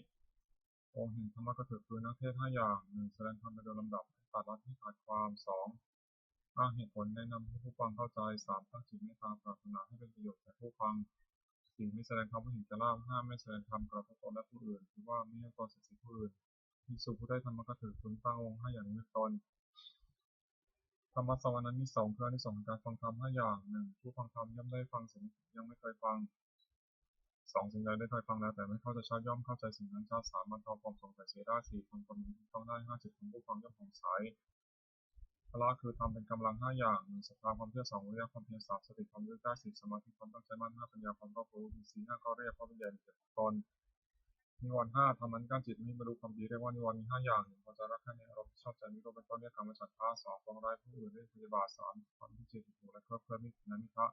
องค์เห็นธรรมะกถึกคือนักเทศ5อย่าง1แสดงธรรมโดยลำดับตัดรัดที่ขาดความ2อ้างเหตุผลแนะนำให้ผู้ฟังเข้าใจ3ตั้งจิตเมตตาปรารถนาให้เป็นประโยชน์แก่ผู้ฟัง4ไม่แสดงความเห็นแก่ลาภ5ไม่แสดงธรรมกระทบตนและผู้อื่นหรือว่าไม่ให้ตนเสียดสีผู้อื่นภิกษุผู้ได้ธรรมะกถึกพึงตั้งองค์5อย่างนี้เป็นต้นธรรมะสวรรค์นั้นมี2คืออานิสงส์ของการฟังธรรม5อย่าง1ผู้ฟังธรรมย่อมได้ฟังสิ่งยังไม่เคยฟัง2สิ่งใดได้เคยฟังแล้วแต่ไม่เข้าใจชัดย่อมเข้าใจสิ่งนั้นชัด3บรรเทาความสงสัยเสียได้4ทำตนต้องได้5จิตของผู้ฟังย่อมผ่องใสพละคือทำเป็นกำลัง5อย่าง1ศรัทธาความเชื่อ2วิริยะความเพียร3สติความรู้ได้4สมาธิความตั้งใจมั่น5ปัญญาความรอบรู้มี4 5ก็เรียกว่าวิญญาณตนนิวรณ์5ทำนั้นกั้นจิตไม่บรรลุความดีเรียกว่านิวรณ์มี5อย่าง1พอใจรักใคร่ในอารมณ์ชอบใจนิโรธเป็นต้นเรียกกรรมฉันทะ2ปองร้ายผู้อื่นเรียกพยาบาท3ความที่จิตถูกและเคลิ้มมิมิทะ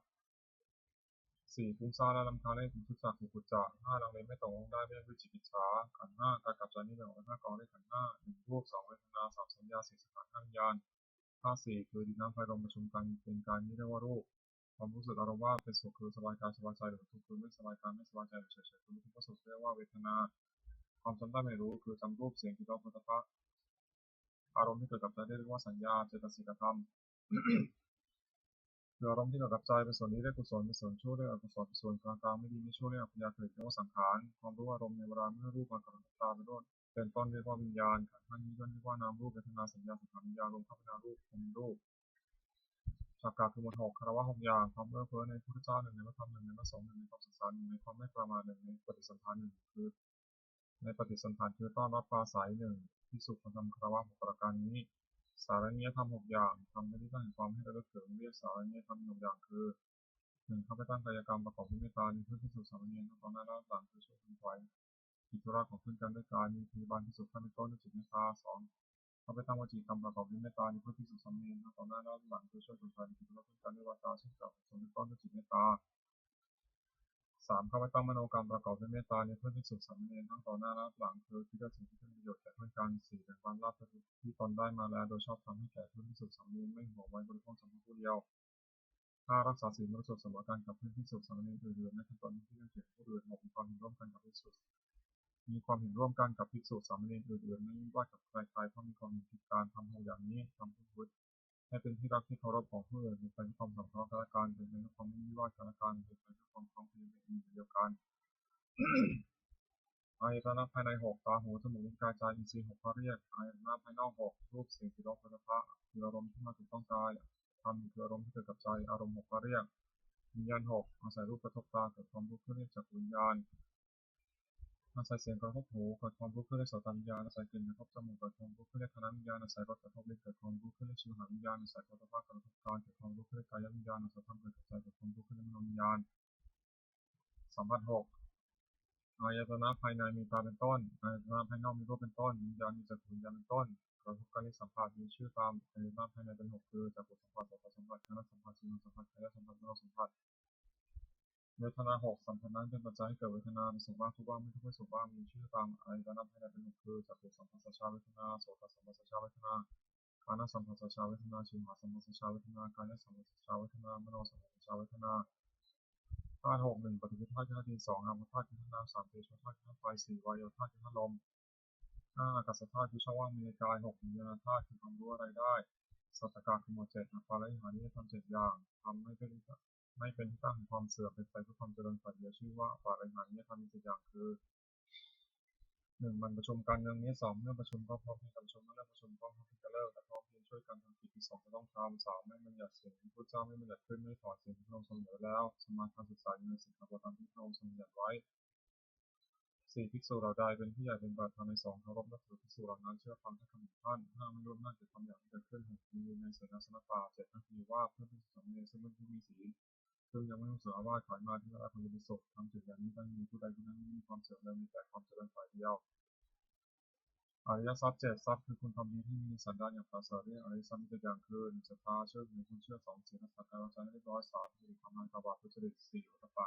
4ฟุ้งซ่านและรำคาญเรียกถึงทุกข์จักขุกุจจะ5ลังเลไม่ตกลงได้เรียกวิจิกิจฉาขันธ์5การกลับใจนี้แบ่งออกเป็น5กองเรียกขันธ์5 1รูป2เวทนา3สัญญา4สถาน5วิญญาณ4คือดินน้ำไฟลมประชุมกันเป็นกายนี้เรียกว่ารูปความรู้สึกอารมณ์ว่าเป็นสุขคือสบายกายสบายใจหรือทุกข์คือไม่สบายกายไม่สบายใจหรือเฉยๆคือไม่ทุกข์ก็สุขเรียกว่าเวทนาความจำได้ไม่รู้คือจำรูปเสียงกลิ่นรสผลิตภัณฑ์อารมณ์ที่เกิดกับใจเรียกว่าสัญญาเจตสิกธรรมคืออารมณ์ที่เกิดกับใจเป็นส่วนนี้เรียกกุศลเป็นส่วนชั่วเรียกอกุศลเป็นส่วนกลางๆไม่ดีไม่ชั่วเรียกอัพยากฤิเรียกว่าสังขารความรู้อารมณ์ในเวลาเมื่อรูปมากระทบตาเป็นต้นเป็นต้นเรียกว่าวิญญาณขันธ์5นี้ย่อมเรียกว่านามรูปเวทนาสัญญาสังขารวิญญาณรวมเข้าเป็นนามรูปเป็นรูปฉักกะคือหมวด6คารวะ6อย่างความเพ้อเพ้อในพุทธเจ้า1ในพระธรรม1ในพระสงฆ์1ในความศึกษา1ในความไม่ประมาท1ในปฏิสันทาน1คือในปฏิสันทานคือต้อนรับปราศัย1ที่สุขธรรมคารวะ6ประการนี้สารณียธรรม6อย่างทำให้ที่ตั้งแห่งความให้ระลึกถึงเรียกสารณียธรรม6อย่างคือ1เข้าไปตั้งกายกรรมประกอบด้วยเมตตาในเพื่อที่สุดสามเณรทั้งต่อหน้าและหลังคือช่วยทำถวายกิจธุระของเพื่อนกันด้วยการมีพยาบาลที่สุดขั้นเป็นต้นด้วยจิตเมตตา2เข้าไปตั้งวจีกรรมประกอบด้วยเมตตาในเพื่อที่สุดสามเณรทั้งต่อหน้าและหลังคือช่วยทำถวายกิจธุระเพื่อนกันด้วยวาจาเช่นกล่าวสมเป็นต้นด้วยจิตเมตตา3เข้าไปตั้งมโนกรรมประกอบด้วยเมตตาในเพื่อที่สุดสามเณรทั้งต่อหน้าและหลังคือที่ได้สิ่งที่เป็นประโยชน์แก่เพื่อนกัน4แบ่งปันลาภที่ตนได้มาแล้วโดยชอบทำให้แก่เพื่อนที่สุดสามเณรไม่หวงไว้บริโภคสำหรับผู้เดียว5รักษาศีลบริสุทธิ์เสมอกันกับเพื่อนที่สุดสามเณรอื่นๆไม่ทำตนที่เรื่องเกี่ยวกับผู้อื่น6มีความเห็นร่วมกันกับภิกษุมีความเห็นร่วมกันกับภิกษุสามเณรอื่นๆไม่ว่ากับใครๆเพราะมีความเห็นผิดการทำอย่างนี้ทำผู้พุทธให้เป็นที่รักที่เคารพของผู้อื่นเป็นไปด้วยความสงเคราะห์กันและกันเป็นไปด้วยความไม่วิวาทกันและกันเป็นไปด้วยความพร้อมเพรียงเป็นหนึ่งเดียวกันอายตนะภายใน6ตาหูจมูกลิ้นกายใจอินทรีย์6ข้อเรียกอายตนะภายนอก6รูปเสียงกลิ่นรสผลิตภัณฑ์คืออารมณ์ที่มาถูกต้องกายธรรมคืออารมณ์ที่เกิดกับใจอารมณ์6ข้อเรียกวิญญาณ6อาศัยรูปกระทบตาเกิดความรู้ขึ้นเรียกจักรวิญญาณอาศัยเสียงกระทบหูเกิดความรู้ขึ้นเรียกโสตวิญญาณอาศัยกลิ่นกระทบจมูกเกิดความรู้ขึ้นเรียกคณวิญญาณอาศัยรสกระทบลิ้นเกิดความรู้ขึ้นเรียกชิวหาวิญญาณอาศัยโผฏฐัพพะกระทบกายเกิดความรู้ขึ้นเรียกกายวิญญาณอาศัยธรรมเกิดกับใจเกิดความรู้ขึ้นเรียกมโนวิญญาณสัมผัส6อายตนะภายในมีตาเป็นต้นอายตนะภายนอกมีรูปเป็นต้นวิญญาณมีจักรวิญญาณเป็นต้นกระทบกันในสัมผัสมีชื่อตามอายตนะภายในเป็น6คือจักรสัมผัสโสตสัมผัสคณสัมผัสชิวหาสัมผัสกายสัมผัสมโนสัมผัสเวทนา6สัมผัสนั้นเป็นปัจจัยให้เกิดเวทนามีสุขบ้างทุกข์บ้างไม่ทุกข์ไม่สุขบ้างมีชื่อตามอายตนะภายในเป็น6คือจักรสัมผัสสัชชาเวทนาโสตสัมผัสสัชชาเวทนาคณสัมผัสสัชชาเวทนาชิวหาสัมผัสสัชชาเวทนากายสัมผัสสัชชาเวทนามโนสัมผัสสัชชาเวทนาธาตุ6 1ปฏิวิธาตุธาตุดิน2นามธาตุคือธาตุน้ำ3เตโชธาตุคือธาตุไฟ4วายโยธาตุคือธาตุลม5อากาศธาตุคือช่องว่างมีในกาย6วิญญาณธาตุคือความรู้อะไรได้สัตตกะคือหมวด7อัปปาและอิหานิยธรรม7อย่างทำไม่เป็นที่ตั้งแห่งความเสื่อมเป็นไปเพื่อความเจริญฝ่ายเดียวชื่อว่าอัปปาและอิหานิยธรรม7อย่างคือ1มันประชุมกันเรื่องนี้2เมื่อประชุมก็พร้อมที่จะประชุมเมื่อเลิกประชุมก็พร้อมที่จะเลิกและพร้อมที่จะช่วยกันทำกิจที่2จะต้องทำ3ไม่บัญญัติสิ่งที่พระเจ้าไม่บัญญัติขึ้นไม่ถอดสิ่งที่พระองค์ทรงเหนือแล้วสมาทานศึกษาอยู่ในสิ่งทั้งปวงตามที่พระองค์ทรงบัญญัติไว้4ภิกษุเหล่าใดเป็นผู้ใหญ่เป็นประธานใน2เคารพนับถือภิกษุเหล่านั้นเชื่อฟังให้คำของท่าน5ไม่ร่วมหน้าเกิดความอยากที่เกิดขึ้น6มีในเสนาสนะป่า7นั่นคือว่าเพื่อภิกษุสามเณรซึ่งเป็นผู้มีศีล ซึ่งยังไม่ต้องเสียว่าขายมาที่ละคนจะมีสุขทำจิตอย่างนี้ต้องมีผู้ใดผู้นั้นไม่มีความเสื่อมเลยมีแต่ความเจริญฝ่ายเดียวอริยทรัพย์เจ็ดทรัพย์คือคุณทำดีที่มีสันดานอย่างประเสริฐเรียกอริยทรัพย์มีตัวอย่างคือศรัทธาเชื่อถือคุณเชื่อสองศีลสักการะใจเรียบร้อยสามคือความลายต่อบาปทุจริตสี่อุตตปะ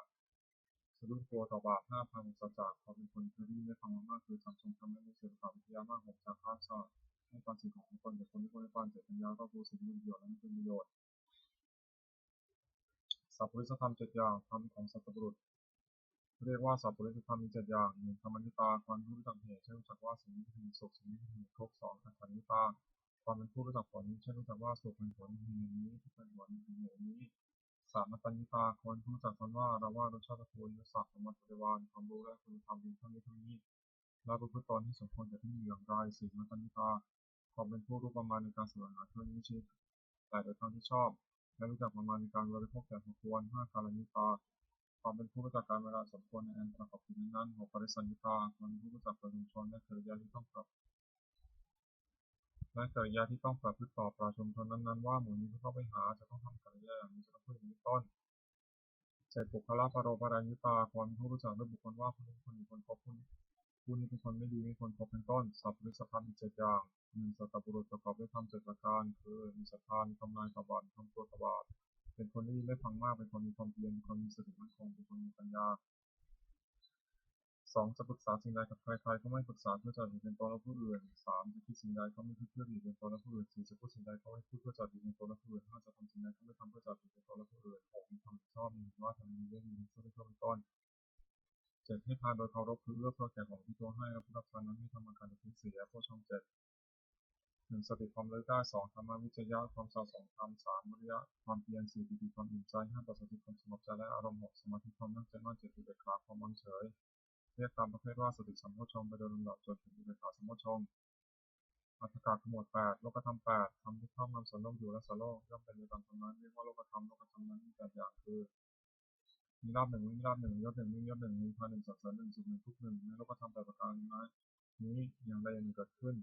สะดุ้งกลัวต่อบาปห้าพังสัจจะความเป็นคนคือที่ไม่ฟังมากคือจำชมทำให้มีเสื่อมความวิทยามากหกจากข้ามชาติให้ความสิ่งของคนแต่คนที่คนในความเจ็บปัญญาก็รู้สิ่งมีประโยชน์และไม่เป็นประโยชน์สัพพุริสธรรมเจ็ดอย่างธรรมของสัตบุรุษเรียกว่าสัพพุริสธรรมมีเจ็ดอย่างหนึ่งธรรมนิตาความรู้จักเหตุเช่นรู้จักว่าสิ่งนี้เป็นเหตุสุขสิ่งนี้เป็นเหตุทุกข์สองอัตตานิตาความเป็นผู้รู้จักผลเช่นรู้จักว่าสุขเป็นผลแห่งนี้ทุกข์เป็นผลแห่งเหตุนี้สามอัตตานิตาคนรู้จักตนว่าเราว่ารสชาติภูมิยศศักดิ์สมบัติบริวารความรู้และคุณธรรมดีเท่านี้เท่านี้และประพฤติตนที่สมควรจะที่มีอย่างไรสี่อัตตานิตาความเป็นผู้รู้ประมาณในการแสวงหาเพื่อนมิชิตแต่โดยทางที่ชอบและรู้จักประมาณในการบริโภคแต่สมควรห้าการนิตาความเป็นผู้รู้จักการเวลาสมควรในอันประกอบกิจนั้นหกปริสันนิตาความเป็นผู้รู้จักประชุมชนและกิริยาที่ต้องประพฤติต่อประชุมชนนั้นๆว่าหมู่นี้ผู้เข้าไปหาจะต้องทำกิริยาอย่างนี้จะต้องพูดอย่างนี้ต้นเจ็ดบุคลาภโรปรายุตาความผู้รู้จักด้วยบุคคลว่าผู้นี้คนนี้คนคบผู้นี้เป็นคนไม่ดีไม่ควรคบเป็นต้นสัพพุริสธรรมอีกเจ็ดอย่างหนึ่งสัตบุรุษประกอบด้วยธรรมเจ็ดประการคือมีศรัทธามีทำลายต่อบาปทำตัวต่อบาปเป็นคนที่ไม่ฟังมากเป็นคนมีความเพียรเป็นคนมีสติมั่นคงเป็นคนมีปัญญาสองจะปรึกษาสิ่งใดกับใครๆก็ไม่ปรึกษาเพื่อจะดีเป็นตนและผู้อื่นสามจะคิดสิ่งใดก็ไม่คิดเพื่อดีเป็นตนและผู้อื่นสี่จะพูดสิ่งใดก็ไม่พูดเพื่อจะดีเป็นตนและผู้อื่นห้าจะทำสิ่งใดก็ไม่ทำเพื่อจะดีเป็นตนและผู้อื่นหกมีความชอบมีว่าทำมีเรื่องมีช่วยเป็นต้นเจ็ดให้ทานโดยเคารพคือเอื้อเฟื้อแก่ของที่ตัวให้และผู้รับทานนั้นไม่ทำอาการจะทิ้งเสียพวกช่องเจ็ดหนึ่งสติความรู้ได้สองธรรมวิจยะความสะสมธรรมสามวิริยะความเพียรสี่ปิติความอิ่มใจห้าปัสสติความสงบใจและอารมณ์หกสมาธิความนั่งใจมั่นเจ็ดอุเบกขาความวางเฉยเรียกตามประเภทว่าสติสัมโพชฌงค์ไปโดยลำดับจนถึงอุเบกขาสัมโพชฌงค์อัตถกะขมวดแปดโลกธรรมแปดทำที่ครอบงำสันโลกอยู่และสันโลกย่อมเป็นไปตามธรรมนั้นเรียกว่าโลกธรรมนั้นมีแปดอย่างคือมีลาภหนึ่งมีลาภหนึ่งยศหนึ่งมียศหนึ่งมีพาหนึ่งสรรเสริญหนึ่งสุขหนึ่งทุกข์หนึ่งในโลกธรรมแปดประการนี้อย่างใดอย่างหนึ่งเกิดขึ้น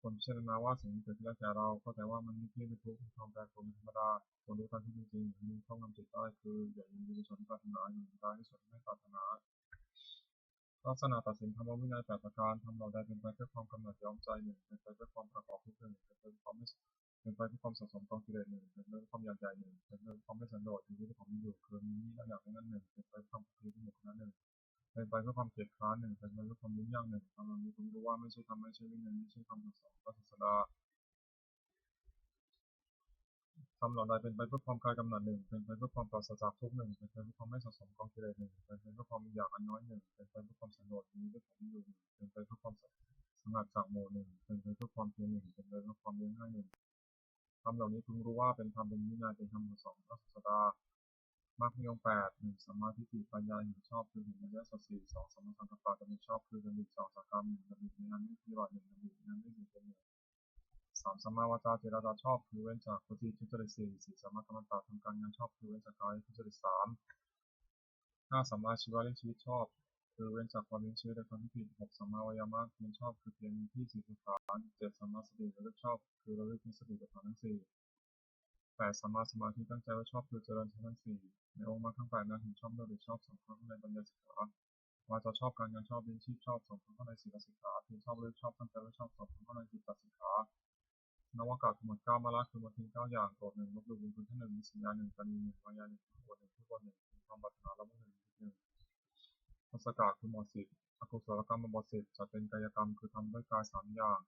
คนพิจารณาว่าสิ่งนี้เกิดขึ้นแล้วแก่เราเข้าใจว่ามันไม่เที่ยงไม่ทุกข์มีความแปรปรวนเป็นธรรมดาควรรู้ตามที่เป็นจริงมีข้องำจิตได้คืออย่ายินดีในส่วนที่ปรารถนาอย่ายินร้ายในส่วนที่ไม่ปรารถนาลักษณะตัดสินธรรมวินัยแปดประการทำเราได้เป็นไปเพื่อความกำหนัดย้อมใจหนึ่งเป็นไปเพื่อความประกอบทุกข์หนึ่งเป็นไปเพื่อความไม่เป็นไปเพื่อความสะสมกองกิเลสหนึ่งเป็นไปเพื่อความอยากใหญ่หนึ่งเป็นไปเพื่อความไม่สันโดษอยู่ที่ของมีอยู่คือมีและอยากนั้นหนึ่งเป็นไปเพื่อความคิดที่หนึ่งนั้นหนึ่งเป็นไปเพื่อความเกียจคร้านหนึ่งเป็นไปเพื่อความยุ่งยากหนึ่งทำเรานี้คุณรู้ว่าไม่ใช่ธรรมไม่ใช่วินัยไม่ใช่คำสั่งสอนพระศาสดา ทำเหล่าใดเป็นไปเพื่อความคลายกำหนัดหนึ่งเป็นไปเพื่อความปราศจากทุกข์หนึ่งเป็นไปเพื่อความไม่สะสมกองกิเลสหนึ่งเป็นไปเพื่อความอยากอันน้อยหนึ่งเป็นไปเพื่อความสันโดษมีด้วยของอยู่หนึ่งเป็นไปเพื่อความสงัดจากโมหนึ่งเป็นไปเพื่อความเพียรหนึ่งเป็นไปเพื่อความเลี้ยงง่ายหนึ่งทำเหล่านี้พึงรู้ว่าเป็นธรรมเป็นวินัยเป็นธรรมสองพระศาสดามรรคมีองค์แปดหนึ่งสัมมาทิฏฐิปัญญาเห็นชอบคือเห็นอริยสัจสี่สองสัมมาสังกัปปะดำริชอบคือดำริสองสักกามหนึ่งดำริในอันไม่ปฏิบัติหนึ่งดำริในอันไม่ถึงเป็นหนึ่ง สามสัมมาวาจาเจรจาชอบคือเว้นจากวจีทุจริตสี่สี่สัมมากัมมันตะทำการงานชอบคือเว้นจากกายทุจริตสามห้าสัมมาชีวะเลี้ยงชีวิตชอบคือเว้นจากความเลี้ยงชีวิตและความที่ผิดหกสัมมาวายามะเพียรชอบคือเพียรมีที่สี่ประการเจ็ดสัมมาสติระลึกชอบคือระลึกมีสติประการทั้งสี่แปดสัมมาสมาธิตั้งใจไว้ชอบคือเจริญทั้งสี่ในองค์มรรคทั้งแปดนั้นเห็นชอบด้วยหรือชอบสองครั้งในปัญญาสิกขาวาจาชอบการงานชอบเลี้ยงชีพชอบสองครั้งในศีลสิกขาเพียรชอบระลึกชอบตั้งใจไว้ชอบสองครั้งในจิตตสิกขานวากาศหมวดเก้ามาละคือหมวดที่เก้าอย่างโกรธหนึ่งลบหลู่บุญคุณที่หนึ่งมีสัญญาหนึ่งปณีหนึ่งมายาหนึ่งผู้คนหนึ่งผู้คนหนึ่งมีความปรารถนาละมุนหนึ่งหนึ่งทศกาคือหมวดสิบอกุศลกรรมบทสิบจัดเป็นกายกรรมคือทำด้วยกายสามอย่า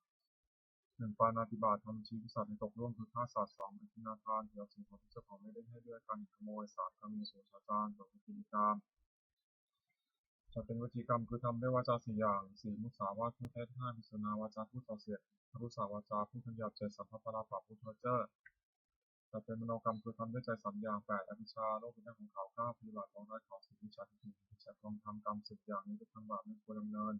งหนึ่งปาณาติบาตทำชีวิตสัตว์ในตกร่วมคือฆ่าสัตว์สองอธินาทานเกี่ยวกับสิ่งของที่เจ้าของไม่ได้ให้ด้วยการขโมยสามการมีส่วนชาจารต่อพิธีกรรมจัดเป็นวจีกรรมคือทำด้วยวาจาสี่อย่างสี่มุสาวาทพูดเท็จห้าพิสนาวาจาพูดส่อเสียดรุสาวาจาพูดคำหยาบเจ็ดสัพพะปะราปะพูดเพ้อเจ้อ แต่เป็นมโนกรรมคือทำด้วยใจสามอย่างแปดอภิชาโลกเป็นเรื่องของเขาเก้าปฏิบัติของได้ของสิบวิชาทิฏฐิวิชากองทำกรรมสิบอย่างนี้เป็นทางบาปไม่ควรดำเนิน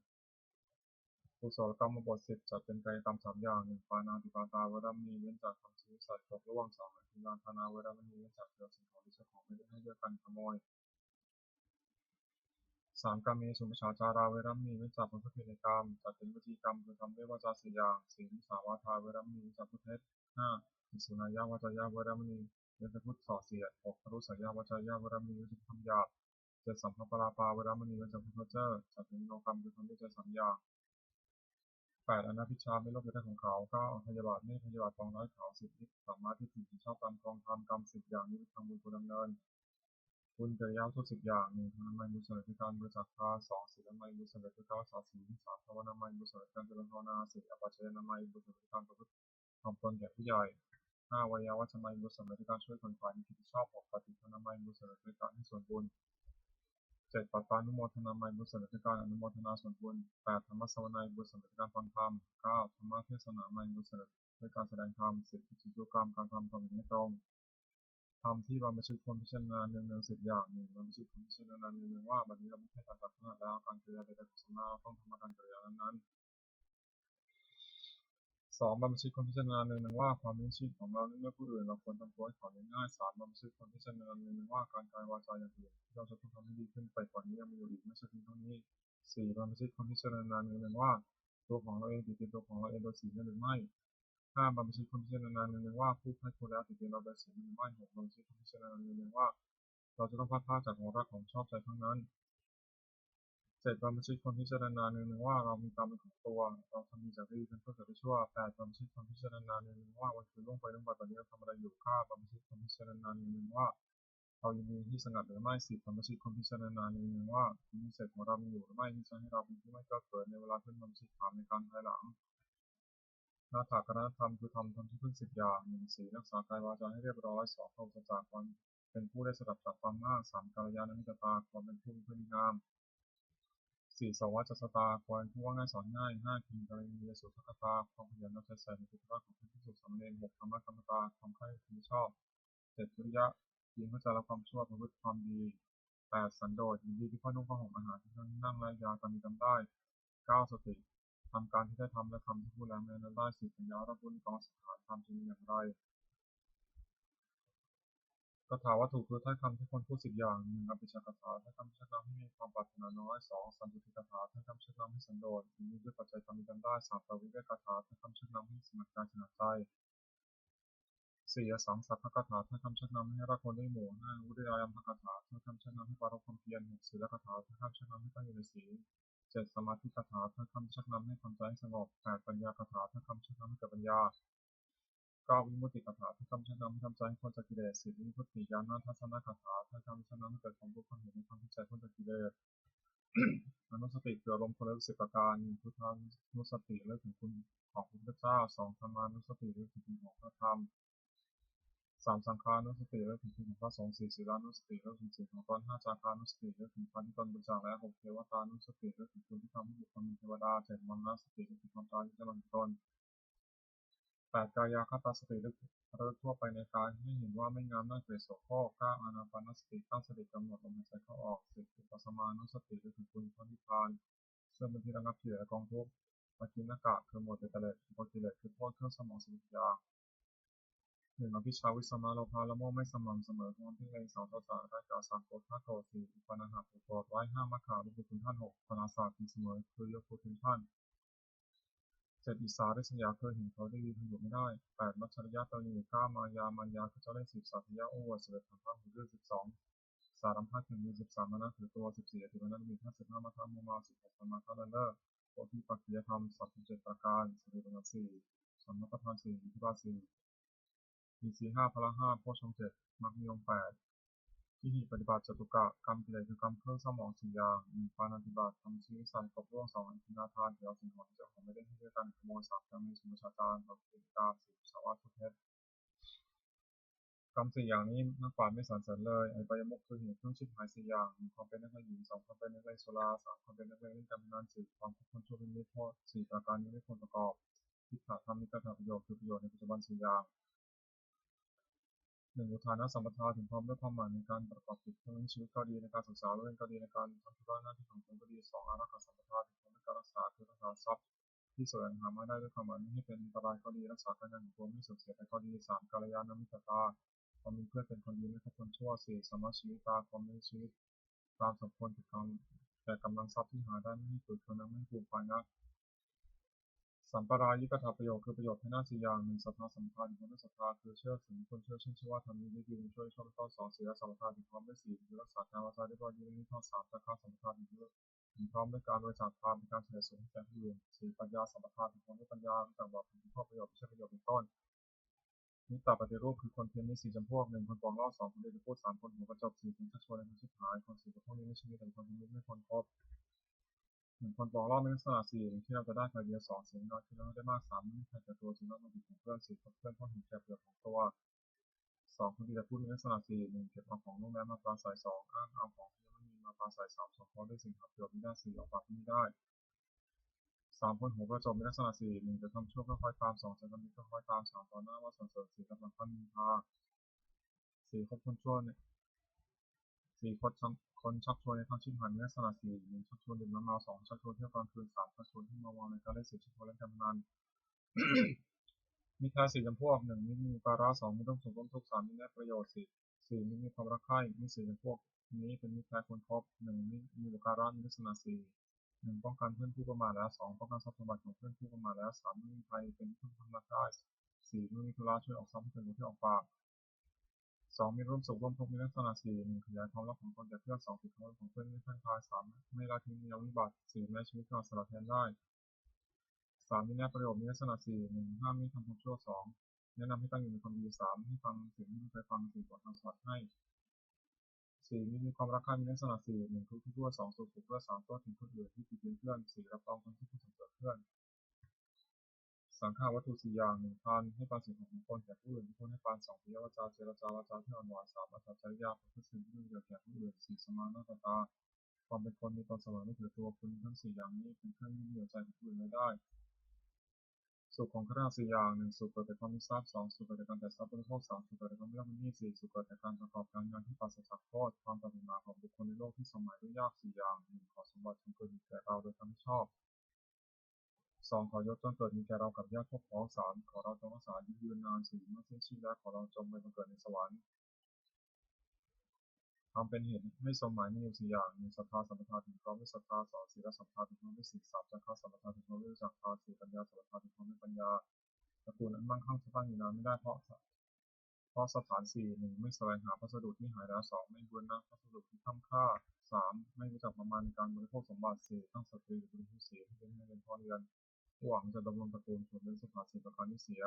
กุศลกรรมบทสิบจัดเป็นกายกรรมสามอย่างหนึ่งปานาติปาตาเวรมณีเว้นจากทำชีวิตสัตว์ตกล่วงสองอธินาทานาเวรมณีเว้นจากเกี่ยวสิ่งของที่เจ้าของไม่ได้ให้ด้วยกันขโมยสามกรรมมีสุมิชฌาจาราเวรมณีเว้นจากผลประโยชน์ในกรรมจัดเป็นวจีกรรมคือทำด้วยวาจาสี่อย่างสี่มุสาวาทาเวรมณีเว้นจากประเภทห้าอิสุนายาวาจายาเวรมณี เยสพุทธส่อเสียด6ครุสยาวจายาเวรมณีวิจิตรคำหยาบ7สัมภปราปาเวรมณีวิจิตรพุทธเจ้าจัดเป็นโลกรรมคือทำด้วยใจสัญญา8อนาพิชาไม่โลภในของเขา9อพยาบาทไม่พยาบาทปองร้อยเขา10นิสสัมมาทิฏฐิชอบตามกองทำกรรม10อย่างนี้ทางบุญกุศลดำเนินบุญเกิดยาวทุก10อย่าง1ทำไมบุญสำเร็จด้วยการบริจาคทาน2ศีลนามัยบุญสำเร็จด้วยการรักษาศีล3ภาวนามัยบุญสำเร็จด้วยการเจริญภาวนา4อปัจเจนามัยบุญสำเร็จด้วยการประพฤติทำตนแก่ผู้ใหญ่5วัยวัจจะมัยบุญสำเร็จด้วยการช่วยคนฝ่ายที่ผิดชอบ6ปฏิภาณนามัยบุญสำเร็จด้วยการให้ส่วนบุญ7ปัตตานุโมทนามัยบุญสำเร็จด้วยการอนุโมทนาส่วนบุญ8ธรรมสวนัยบุญสำเร็จด้วยการฟังธรรม9ธรรมเทศนามัยบุญสำเร็จด้วยการแสดงธรรม10กิจกรรมการทำตนให้ตรงทำที่บรรพชิตคนพิจารณาเนือง10อย่าง1บรรพชิตคนพิจารณาเนืองว่าบัดนี้เราไม่ใช่การตัดขาดแล้วการกิริยาใดๆของสมาต้องทำการกิริยานั้น2บรรพชิตคนพิจารณาเนืองว่าความเป็นชีพของเราเมื่อผู้อื่นเราควรทำตัวให้เขาง่าย3บรรพชิตคนพิจารณาเนืองว่าการกายวาจาอย่างอื่นที่เราจะต้องทำให้ดีขึ้นไปกว่านี้ยังมีอยู่อีกไม่ใช่เพียงเท่านี้4บรรพชิตคนพิจารณาเนืองว่าตัวของเราเองติดเป็นตัวของเราเองโดยศีลหรือไม่5บรรพชิตคนพิจารณาเนืองว่าผู้ให้คนแล้วติดเป็นเราโดยศีลหรือไม่6บรรพชิตคนพิจารณาเนืองว่าเราจะต้องพัดพาจากของรักของชอบใจทั้งนั้น7บรรพชิตคนพิจารณาเนืองว่าเรามีกรรมเป็นของตัวเราทำดีจากดีเป็นเพื่อเกิดไปชั่ว8บรรพชิตคนพิจารณาเนืองว่าวันคืนล่วงไปล่วงไปตอนนี้เราทำอะไรอยู่9บรรพชิตคนพิจารณาเนืองว่าเรายินดีที่สงัดหรือไม่10บรรพชิตคนพิจารณาเนืองว่าคุณนิสัยของเรามีอยู่หรือไม่ที่จะให้เราเป็นผู้ไม่เก้อเกิดในเวลาที่บรรพชิตถามในการภายหลังนาถากรณธรรมคือทำที่พึ่ง10อย่าง1ศีลรักษากายวาจาให้เรียบร้อย2เข้าจากความเป็นผู้ได้สดับจากความมาก3กัลยาณมิตรตาความเป็นผู้มีพฤติกรรม4สวัสดิ์สตาควรผู้ว่าง่ายสอนง่าย5กินกรณียสุทธคตาความขยันเอาใจใส่ในกิจวัตรของพระภิกษุสามเณร6ธรรมะกรรมตาความใคร่ความชอบ7วิริยะยิงเพื่อจะละความชั่วประพฤติความดี8สันโดษยินดีที่พ่อนุ่งผ้าห่มอาหารที่นั่งไร้ยาตามมีจำได้9สติทำการที่ได้ทำและทำที่พูดแล้วนั้นได้10ปัญญารับรู้กองสถานทำจริงอย่างไรคาถาวัตถุคือถ้อยคำที่คนพูด10อย่าง1อภิชาคาถาถ้อยคำชักนำให้มีความปรารถนาน้อย2สันตุติคาถาถ้อยคำชักนำให้สันโดษมีด้วยปัจจัยทำมีกันได้3ปวิเวกคาถาถ้อยคำชักนำให้สมัครกายชนะใจ4อสังสัพพคาถาถ้อยคำชักนำให้รักคนด้วยหมู่5วุฒิยามพคาถาถ้อยคำชักนำให้ปรารบความเพียร6ศีลคาถาถ้อยคำชักนำให้ตั้งอยู่ในศีล7สมาธิคาถาถ้อยคำชักนำให้ทำใจให้สงบ8ปัญญาคาถาถ้อยคำชักนำให้เกิดปัญญา9วิมุตติคาถาถ้อยคำชักนำให้ทำใจให้พ้นจากกิเลส10วิมุตติญาณทัศนคาถาถ้อยคำชักนำให้เกิดความรู้ความเห็นในความเข้าใจพ้นจากกิเลสอนุสติคืออารมณ์คนละ10ประการ1พุทธานุสติเรื่องถึงคุณของพระพุทธเจ้า2ธรรมานุสติเรื่องถึงคุณของพระธรรม3สังฆานุสติเรื่องถึงคุณของพระสงฆ์4ศีลานุสติเรื่องถึงศีลของตน5จารานุสติเรื่องถึงการที่ตนบริจาคและ6เทวตานุสติเรื่องถึงคุณที่ทำให้บุคคลเป็นเทวดา7มรณสติเรื่องถึงความตายที่จะมาถึงตน8กายคตาสติเรื่องทั่วไปในกายให้เห็นว่าไม่งามน่าเกลียดโสโครก9อานาปานสติตั้งสติกำหนดลมหายใจเข้าออก10อุปสมานุสติเรื่องถึงคุณพระนิพพานซึ่งเป็นที่ระงับกิเลสและกองทุกข์ปกิณกะคือหมดกิเลสหมดกิเลสคือโทษเครื่องสมองสิบอย่าง1อภิชาวิสมาโลภะละโมบไม่สม่ำเสมอความเพ่งเล็ง2โทสะได้กา3โกรธ5โกรธ4อุปาณหะ6โกรธไว้5มัคคารุกุคุณท่าน6ปราศาสตร์เสมอคือยกคุณท่าน7อิสาริษยาคือเห็นเขาได้ดีทนอยู่ไม่ได้8มัจฉริยะตนี9มายาคือเจ้าเล่ห์10สัพยะโอวา11ธรรมะคือเรื่อง12สารัมภะคือมี13มนะถือตัว14อธิปนัตมี55มัคคะโมมา16สมาคะละเลิศโพธิปักขิยธรรม37ประการสติปัฏฐาน4สัมมาประธาน4อิทธิบาท4มีศีล5พละ5โพชฌงค์7มรรคมีองค์8ที่หีปฏิบัติจตุกะกรรมกิเลสคือกรรมเครื่องเศร้าหมอง4อย่าง1ปาณาติบาตทำชีวิตสัตว์กบล่วง2อธินาทานเดี๋ยวสิ่งของที่เจ้าของไม่ได้ให้ด้วยกันขโมย3การมีสมุชฌาจารเราเกิดกา4สาวาทุเทศกรรม4อย่างนี้นักปราชญ์ไม่สรรเสริญเลยอบายมุขคือเหตุเครื่องชิบหาย4อย่าง1ความเป็นนักเลงหญิง2ความเป็นนักเลงสุรา3ความเป็นนักเลงเล่นการพนัน4ความคิดคนชั่วเป็นมิตรโทษ4ประการนี้ไม่ควรประกอบทิฏฐธรรมนิกถประโยชน์คือประโยชน์ในปัจจุบัน4อย่าง1อุทานสัมปทาถึงพร้อมด้วยความหมายในการประกอบกิจเพื่อเลี้ยงชีวิตก็ดีในการศึกษาเรื่องก็ดีในการทำธุระหน้าที่ของตนก็ดี2อารักขาสัมปทาถึงพร้อมด้วยการรักษาคือรักษาทรัพย์ที่แสวงหามาได้ด้วยความหมายไม่ให้เป็นอันตรายก็ดีรักษาการงานของตนไม่เสื่อมเสียไปก็ดี3กัลยาณมิตรตาความมีเพื่อนเป็นคนดีไม่คบคนชั่ว4สมชีวิตาความมีชีวิตตามสมควรแต่กำลังทรัพย์ที่หาได้ไม่ให้ฝืนเคืองไม่ให้ผูกพันนัก สัมปรายิกถาประโยชน์คือประโยชน์ให้หน้าสี่อย่างหนึ่งศรัทธาสัมปทานถึงความไม่ศรัทธาคือเชื่อถึงคนเชื่อเชื่อว่าทำนี้ได้ดีช่วยชอบข้อสองศีลสัมปทานถึงพร้อมด้วยศีลคือรักษากายวาจาเรียบร้อยยิ่งข้อสามจาระสัมปทานถึงพร้อมด้วยการบริจาคทานเป็นการเฉลิมฉลองให้แก่ผู้อื่นสี่ปัญญาสัมปทานถึงพร้อมด้วยปัญญาต่างบอกถึงข้อประโยชน์ไม่ใช่ประโยชน์เป็นต้นนิตตปฏิรูปคือคนเพียรมีสี่จำพวกหนึ่งคนปองเล่าสองคนเดียวพูดสามคนหัวกระจกสี่คนชักชวนในคนชิบหายคนสี่จำพวกนี้ไม่ใช่มีแต่คนที่ไม่คนครบหนึ่งคนปองเล่าไม่ลักษณะสี่ที่เราจะได้ใครเดียวสองเสียงน้อยที่เราได้มากสามไม่ใครแก่ตัวจึงต้องมาติดของเพื่อนสี่คนเพื่อนต้องเห็นแก่เปรียบของตัวสองคนที่จะพูดมีลักษณะสี่หนึ่งเก็บเอาของโน้มแม้มาปราศัยสองอ้างเอาของที่ยังไม่มีมาปราศัยสามสองคนด้วยสิ่งขับเกี่ยวไม่ได้สี่ออกปากไม่ได้สามคนหัวกระจกมีลักษณะสี่หนึ่งจะทำชั่วก็ค่อยตามสองจะทำดีก็ค่อยตามสามต่อหน้าว่าสรรเสริญสี่กำลังพันนินทาสี่คบคนชั่วเนี่ยสี่คนชักชวนในทางชิบหายมีลักษณะสี่หนึ่งชักชวนดื่มน้ำเมาสองชักชวนเที่ยวกลางคืนสามชักชวนที่มาวางในการเล่นเสียชักชวนเล่นการพนันมีแค่สี่จำพวกหนึ่งมีการะสองมีต้องสุขร่วมทุกสามมีแน่ประโยชน์สี่มีความรักใคร่มีสี่จำพวกนี้เป็นมิตรแท้คนคบหนึ่งมีบุการะมีลักษณะสี่หนึ่งป้องกันเพื่อนผู้ประมาทแล้วสองป้องกันทรัพย์สมบัติของเพื่อนผู้ประมาทแล้วสามไม่มีใครเป็นผู้ทำรักได้สี่ไม่มีธุระช่วยออกทรัพย์ให้เป็นผู้ที่ออกปากสองมีร่วมสุขร่วมทุกข์มีลักษณะสี่หนึ่งขยายความรักของตนแก่เพื่อนสองติดความรักของเพื่อนไม่เพื่อนคลายสามไม่ละทิ้งมีวิบัติสี่แม้ชีวิตเราสละแทนได้สามมีแนบประโยชน์มีลักษณะสี่หนึ่งห้ามไม่ทำความชั่วสองแนะนำให้ตั้งอยู่ในความดีสามให้ฟังสิ่งที่ไม่เคยฟังสี่บทคำสอนให้สี่มีความรักใคร่มีลักษณะสี่หนึ่งทุกข์ทั่วสองสุขทั่วสามตัวถึงคนอื่นที่ติดเพื่อนสี่รับรองคนที่ผู้สมเสริมเพื่อนสังฆาวัตถุสี่อย่างหนึ่งทานให้ปานสิ่งของมงคลแก่ผู้อื่นผู้ให้ปานสองปิยวาจาเจรจาวาจาที่อ่อนหวานสามอาจจริยาประพฤติสิ่งที่ดีแก่ผู้อื่นสี่สมานาตาความเป็นคนมีตนเสมอไม่ถือตัวคุณทั้งสี่อย่างนี้เป็นเครื่องยึดเหนี่ยวใจของผู้อื่นไม่ได้สุขของข้าราชสี่อย่างหนึ่งสุขเกิดจากความมีทรัพย์สองสุขเกิดจากการแต่ทรัพย์บริโภคสามสุขเกิดจากความไม่รักไม่หนี้สี่สุขเกิดจากการประกอบการงานที่ปราศจากโทษความปรารถนาของบุคคลในโลกที่สมัยด้วยยากสี่อย่างหนึ่งขอสมบัติจงเกิดแก่เราโดยความชอบสองขอยศจงเกิดมีแก่เรากับญาติพวกพ้องสามขอเราจงรักษายืนนานสี่เมื่อสิ้นชีพแล้วขอเราจงไปบังเกิดในสวรรค์ทำเป็นเหตุให้สมหมายมีอยู่สี่อย่างหนึ่งศรัทธาสัมปทานถึงพร้อมด้วยศรัทธาสองศีลสัมปทานถึงพร้อมด้วยศีลสามจาระสัมปทานถึงพร้อมด้วยจาระสี่ปัญญาสัมปทานถึงพร้อมด้วยปัญญาตระกูลอันมั่งคั่งจะตั้งอยู่นานไม่ได้เพราะสถานสี่หนึ่งไม่แสวงหาพัสดุที่หายแล้วสองไม่บูรณะพัสดุที่ค้ำค่าสามไม่รู้จักประมาณในการบริโภคสมบัติสี่ตั้งสติหรือบริโภคสีที่เป็นให้เป็นพ่อเรือนหวังจะดำรงตระกูลส่วนเป็นสถานสี่ประการที่เสีย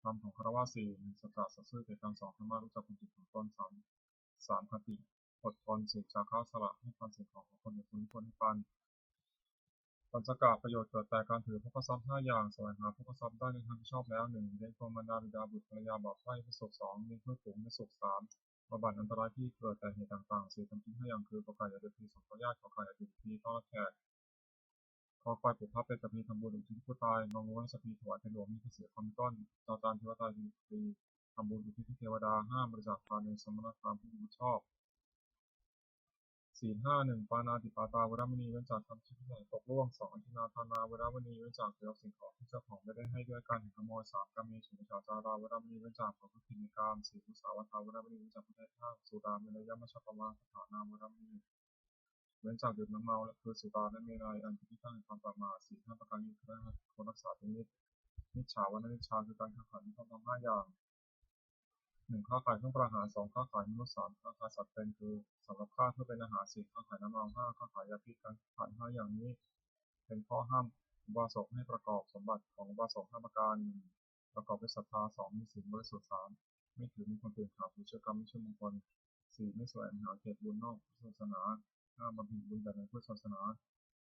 ธรรมของคารวะสี่หนึ่งสัจจะสัตย์ซื่อแก่การสองธรรมะรู้จักความจิตของตนสามคติอดทนสี่จาระสละให้ความเสี่ยงของคนอื่นคนคนให้ปันปัญจกะประโยชน์เกิดแต่การถือภพทรัพย์ห้าอย่างแสวงหาภพทรัพย์ได้ในทางที่ชอบแล้วหนึ่งเลี้ยงตัวมารดาบิดาบุตรภรรยาบ่าวไพร่ประสบสองเลี้ยงเพื่อฝูงในสุขสามบำบัดอันตรายที่เกิดแต่เหตุต่างๆสี่ทำกินห้าอย่างคือกอไก่อย่าเดือดพีสองขอญาติขอไข่อย่าเดือดพีต้อนรับแขกคอควายปลูกพระเป็นกับมีทำบุญอุทิศผู้ตายงองูนัสพีถวายเป็นหลวงมีเสียความต้นจอจานเทวตาดีปีทำบุญอุทิศเทวดาห้ามบริจาคทานในสมณธรรมผู้บุญชอบศีลห้าหนึ่งปานาติปาตาเวรมณีเว้นจากทำชิ้นใหญ่ตกล่วงสองอธินาทานาเวรมณีเว้นจากเกี่ยวสิ่งของที่เจ้าของไม่ได้ให้ด้วยการขโมยสามกามีฉุนฉาจาราเวรมณีเว้นจากของทุติในกามสี่มุสาวาทาเวรมณีเว้นจากประเทศท่าสุราเมรยมัชฌปวาสถานาเวรมณีเว้นจากดื่มน้ำเมาและคือสุราและเมรัยอันที่ตั้งความประมาทสี่ห้าประการนี้คือคนรักษาเป็นนิจฉาวนานิจฉาคือการแข่งขันที่ต้องทำห้าอย่างหนึ่งค้าขายเครื่องประหารสองค้าขายมนุษย์สามค้าขายสัตว์เป็นคือสำหรับฆ่าเพื่อเป็นอาหารสี่ค้าขายน้ำเมาห้าค้าขายยาพิษการขายห้าอย่างนี้เป็นข้อห้ามอุบาสกให้ประกอบสมบัติของอุบาสกห้าประการหนึ่งประกอบด้วยศรัทธาสองมีศีลบริสุทธิ์สามไม่ถือมีคนตื่นข่าวหรือเชื่อกรรมไม่เชื่อมงคลสี่ไม่แสวงหาเขตบุญนอกศาสนาห้าบำเพ็ญบุญแบบในพุทธศาสนา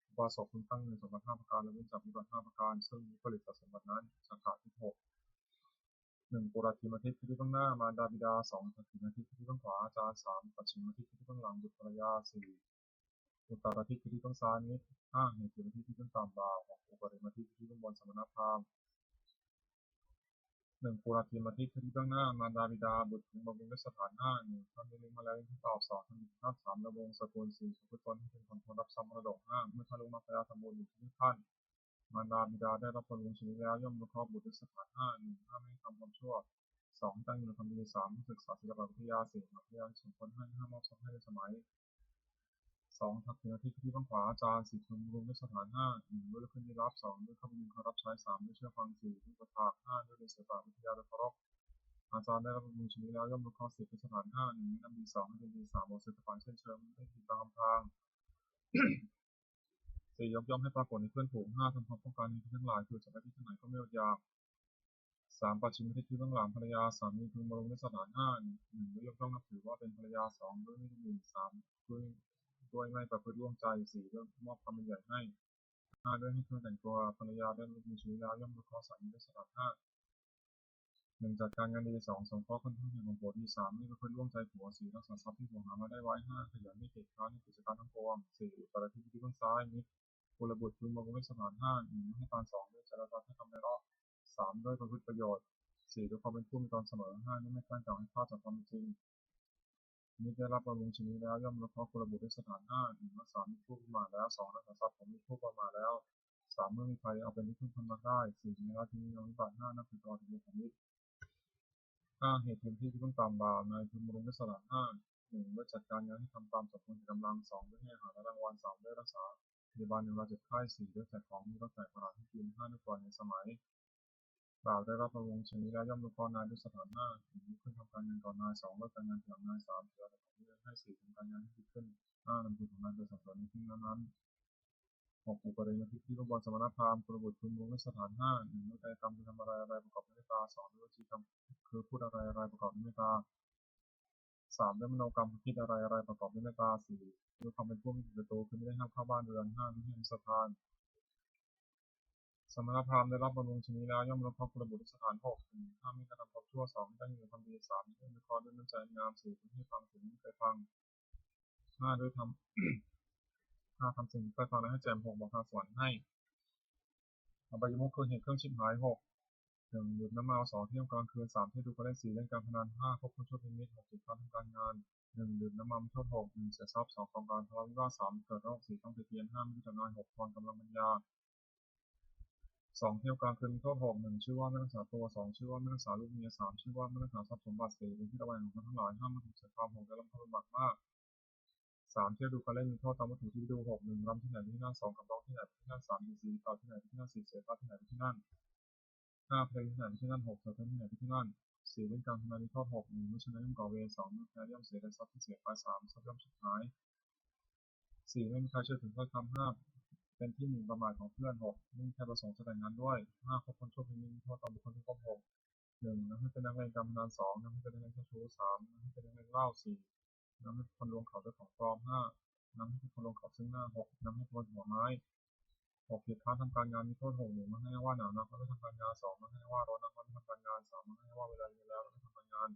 อุบาสกพึงตั้งอยู่สมบัติห้าประการและเว้นจากวิบัติห้าประการซึ่งวิปริตจากสมบัตินั้นสังขารที่หกหนึ่งปุราทิมทิพย์ที่เบื้องหน้ามารดาบิดาสองทักษิณทิพย์ที่เบื้องขวาอาจารย์สามปัจฉิมทิพย์ที่เบื้องหลังบุตรภรรยาสี่อุตตรทิพย์ที่เบื้องซ้ายนิดห้าเหตุทิพย์ที่เบื้องต่ำบ่าวหกอุปริมทิพย์ที่เบื้องบนสมณพราหมณ์หนึ่งปุราทิมทิพย์ที่เบื้องหน้ามารดาบิดาบุตรพึงบำเพ็ญด้วยสถานห้าหนึ่งท่านเลี้ยงมาแล้วที่ตอบสองท่านห้าสามระวงสกุลสี่สุขตนที่เป็นคนรับทรัพย์มรดกห้าเมื่อท่านลงมาพยาธรรมบุญอยู่ที่ท่านมารดาบิดาได้รับผลบุญชีวิตแล้วย่อมรู้ครอบบุตรด้วยสถานห้าหนึ่งห้าไม่ทำความชั่วสองตั้งอยู่ในความดีสามศึกษาศิลปวิทยาสี่วิทยาสมผลให้ห้ามอบทรัพย์ให้ในสมัย 2 ถัดถึงอาทิตย์ที่ข้างขวาอาจารย์4 คืนรวมด้วยสถาน 5 1 ด้วยลุกขึ้นยืนรับ 2 ด้วยเข้าไปยืนเคารพใช้ 3 ด้วยเชื่อฟัง 4 ด้วยประทาก 5 ด้วยเรียนศิลปะวิทยาโดยเคารพอาจารย์ได้รับบำรุงชนิดแล้วย่อมลดข้อ10เป็นสถาน 5 1 แนะนำดี 2 ให้เป็นดี 3 บอกเสถาบันเช่นเชิญไม่ผิดตามคำพาง 4 ยกย่องให้ปรากฏในเพื่อนฝูง 5 ทำความต้องการในที่ทั้งหลายคือจะไปที่ไหนก็ไม่อดอยาก 3 ปัจฉิมที่เบื้องหลังภรรยาสามีพึงบรมในสถาน 5 1 ด้วยยกย่องนับถือว่าเป็นภรรยา 2 ด้วยไม่ดูหมิ่น 3 ด้วยไม่ประพฤติร่วมใจ 4 ด้วยมอบความเป็นใหญ่ให้ 5 ด้วยให้เครื่องแต่งตัวภรรยาได้รับมีชีวิตแล้วย่อมลดข้อสามีในสถาน 5 1 จัดการงานดี 2 สงเคราะห์คนทั้งแห่งของผัวดี 3 ไม่ประพฤติร่วมใจผัว 4 รักษาทรัพย์ที่ผัวหามาได้ไว้ 5 ขยันไม่เกียจคร้านในกิจการทั้งปวง 4 ปฏิทินที่เบื้องซ้ายมิตรกุลบุตรพึงบรมในสถาน 5 1 ไม่ให้การ 2 ด้วยจารจรให้ทำในรอบ 3 ด้วยประพฤติประโยชน์ 4 ด้วยความเป็นผู้มีตนเสมอ 5 ด้วยไม่กล้าก่าวให้พลาดจากความเป็นจริงมิตรได้รับบำรุงชนิดแล้วย่อมลดข้อกุลบุตรในสถาน 5 1 รักษามิตรผู้ประมาทแล้ว 2 รักษาทรัพย์ของมิตรผู้ประมาทแล้ว 3 เมื่อมีใครเอาเป็นที่พึ่งพำนักได้ 4 ในราที่นิยมวิบัติ 5 นับถือตลอดถึงของมิตร 5 เหตุผลที่ต้องตามบาปในพึงบรมในสถาน 5 1 ด้วยจัดการงานให้ทำตามสมควรแก่กำลัง 2 ด้วยให้อาหารและรางวัล 3 ด้วยรักษาพยาบาลในเวลาเจ็บไข้ 4 ด้วยแจกของมีรถแจกขนาดให้กิน 5 ด้วยปล่อยในสมัยบ่าวได้รับบำรุงชนิดแล้วย่อมลดข้อนายด้วยสถาน 5 1 ลุกขึ้นทำการงานก่อนนาย 2 เลิกการงานทีหลังนาย 3 เสียแต่ของที่ให้ 4 ทำการงานให้ดีขึ้น 5 นำตัวของนายไปสอบสวนในที่นั้นๆ 6 อุปริยติที่รูปบอลสมณพราหมณ์กุลบุตรพึงบรมในสถาน 5 1 ด้วยกายกรรมคือทำอะไรประกอบด้วยเมตตา 2 ด้วยวจีกรรมคือพูดอะไรประกอบด้วยเมตตา 3 ด้วยมโนกรรมคือคิดอะไรประกอบด้วยเมตตา 4 ด้วยความเป็นผู้มีประตูคือไม่ได้ห้ามเข้าบ้านเรือน 5 ด้วยให้มีสถานสมณพราหมณ์ได้รับบำรุงชนิดแล้วย่อมลดข้อกุลบุตรสถาน 6 5 ไม่กระทำความชั่ว 2 ได้มีความดี 3 ด้วยมีข้อด้วยน้ำใจงาม 4 ด้วยให้ฟังสิ่งที่ไม่เคยฟัง 5 ด้วยทำ 5 ทำสิ่งที่เคยฟังและให้แจ่ม 6 บอกทางสวรรค์ให้อบายมุขคือเหตุเครื่องชิบหาย 6 1 หยุดน้ำเมา 2 เที่ยวกลางคืน 3 เที่ยวดูการเล่น 4 เล่นการพนัน 5 คบคนชั่วเป็นมิตร 6 ติดการทำการงาน 1 ดื่มน้ำมันโทษ 6 1 เสียทรัพย์ 2 กองการทะเลาะวิวาท 3 เกิดโรค 4 ต้องติดเตียน 5 ไม่รู้จักงาน 6 พรกำลังปัญญา 2 เที่ยวกลางคืนมีโทษ 6 1 ชื่อว่าไม่รักษาตัว 2 ชื่อว่าไม่รักษาลูกเมีย 3 ชื่อว่าไม่รักษาทรัพย์สมบัติ 4 เป็นที่ระแวงของคนทั้งหลาย 5 ไม่ถูกเสียความ 6 ได้รับความลำบากมาก 3 เที่ยวดูการเล่นมีโทษตามวัตถุที่ดู 6 1 รำที่ไหนที่นั่น 2 กับร้องที่ไหนที่นั่น 3 ดีเปล่าที่ไหนที่นั่น 4 เสียค่าที่ไหนที่นั่น 5 เพลงที่ไหนที่นั่น 6 เธอเพลงที่ไหนที่นั่น 4 เล่นการพนันมีโทษ 6 1 ไม่ชนะย่อมก่อเวร 2 ไม่แพ้ย่อมเสียได้ทรัพย์ที่เสียไป 3 ทรัพย์ย่อมฉิบหาย 4 ไม่มีใครเชื่อถึงถ้อยคำ 5 เป็นที่หมิ่นประมาทของเพื่อน 6 ไม่มีใครประสงค์จะแต่งงานด้วย 5 คบคนชั่วเป็นมิตรมีโทษต่อบุคคลที่คบ 6 1 นำให้เป็นนักเลงการพนัน 2 นำให้เป็นนักเลงเจ้าชู้ 3 นำให้เป็นนักเลงเหล้า 4 นำให้คนลวงเขาด้วยของปลอม 5 นำให้คนลวงเขาซึ่งหน้า 6 นำให้คนหัวไม้ 6 ผิดพลาดทำการงานมีโทษ 6 1 ไม่ให้ว่าหนาวนักไม่ทำการงาน 2 ไม่ให้ว่าร้อนนักไม่ทำการงาน 3 ไม่ให้ว่าเวลาเย็นแล้วไม่ทำการงาน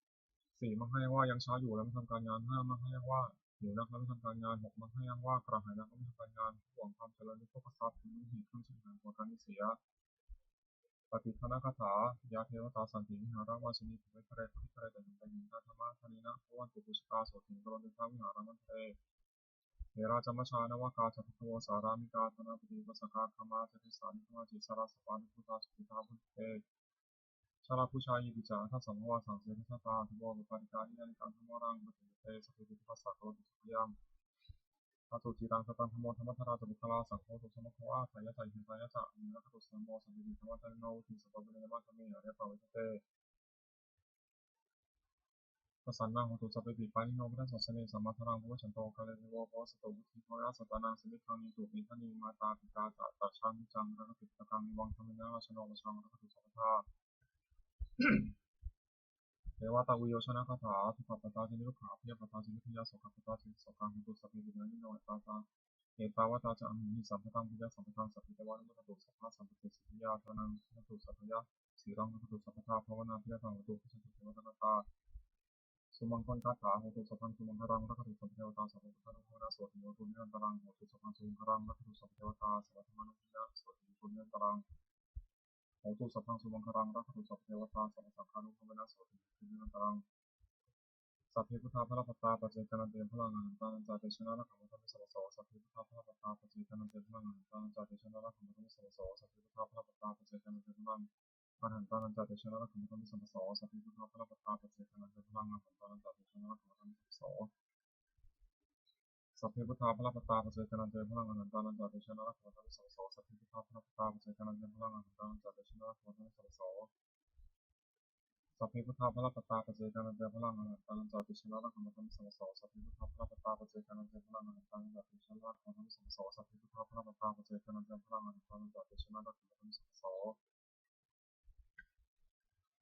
4 ไม่ให้ว่ายังช้าอยู่แล้วไม่ทำการงาน 5 ไม่ให้ว่าหิวนักแล้วไม่ทำการงาน 6 ไม่ให้ว่ากระหายนักไม่ทำการงานหวังความเจริญในโภคทรัพย์เป็นเหตุเครื่องชิบหายของการเสียปฏิภณคาถายาเทวตาสันติวิหารวาชินีภูมิทะเลพุทธิทะเลแต่หนึ่งแต่หนึ่งธรรมะธนินะพวันตุปุชกาโสถิงกรณิธาวิหารมันเทเทราจมัชานวากาจัตถวสารามิกาธนาปฏิวัสกาธรรมาจติสานิธรรมจิสาราสปานิพุทธาสุขิตาพุทเทชาลาผู้ชายยิจาทัสสัมภวาสังเสริชาตาทุบวปาริกานิยานิการธรรมรังปฏิเตสปิติปัสสะโรติสุขยังอาตุจิรังสตันธโมธรรมธาราตุบุคลาสังโฆตุสมะควะทายะใจหินทายะจะมินะคตุสมโมสัมมิธรรมะตันโนทิสัพพะเบญมัตตเมอริยปะเวทเตประสันนังโหตุสัพเพปิปานิโนพุทธศาสเนสัมมาทรังพุทธฉันโตกาเลนิโวโพสโตบุตถิโพยะสัตตานังสมิทังนิตุมิทันีมาตาปิตาตัชามิจังรักติตะกังวังธรรมินาราชโนวชังรักตุสัพพทาเทวตาวิโยชนะคาถาทุกขปตาจินิรุขาพิยปตาจินิพิยาโสขปตาจิโสกังโหตุสัพเพปินานิโนตาตาเอตาวตาจะอมิหิสัมปทังพิยาสัมปทังสัพพิเทวานุมตตุสัพพะสัมปติสิทธิยาทานังมตุสัพพยะสีรังมตุสัพพทาภาวนาพิยาทังมตุพิสันติเทวตนาตาสุมังคลคาถาโหตุสัพพังสุมังครังรักตุสัพเพเทวตาสัพพะพุทธานุโมนาสวดโมตุนิรันตรังโหตุสัพพังสุมังครังรักตุสัพเพเทวตาสัพพะธรรมานุโมนาสวดโมตุนิรันตรังโหตุสัพพังสุมังครังรักตุสัพเพเทวตาสัพพะสังฆานุโมนาสวดโมตุนิรันตรังสัพเพพุทธาพระปัตตาปัจเจกนันเตพลังอหันตานันจาเตชนะละขัมมัทมิสวโสสัพเพพุทธาพระปัตตาปัจเจกนันเตพลังอหันตานันจาเตชนะละขัมมัทมิสวโสสัพเพพุทธาพระปัตตาปัจเจกนันเตพลังอหันตานันจาเตชนะละขัมมัทมิสวโสสัพเพพุทธาพระปัตตาปัจเจกนันเตพลังอหันตานันจาเตชนะละขัมมัทมิสวโส สัพเพพุทธาพระปัตตาปัจเจกนันเจพลังอนันตานันจาเตชนะรักขอทันสัพโสสัพเพพุทธาพระปัตตาปัจเจกนันเจพลังอนันตานันจาเตชนะรักขอทันสัพโสสัพเพพุทธาพระปัตตาปัจเจกนันเจพลังอนันตานันจาเตชนะรักขอทันสัพโสสัพเพพุทธาพระปัตตาปัจเจกนันเจพลังอนันตานันจาเตชนะรักขอทันสัพโสสัพเพพุทธาพระปัตตาปัจเจกนันเจพลังอนันตานันจาเตชนะรักขอทันสัพโส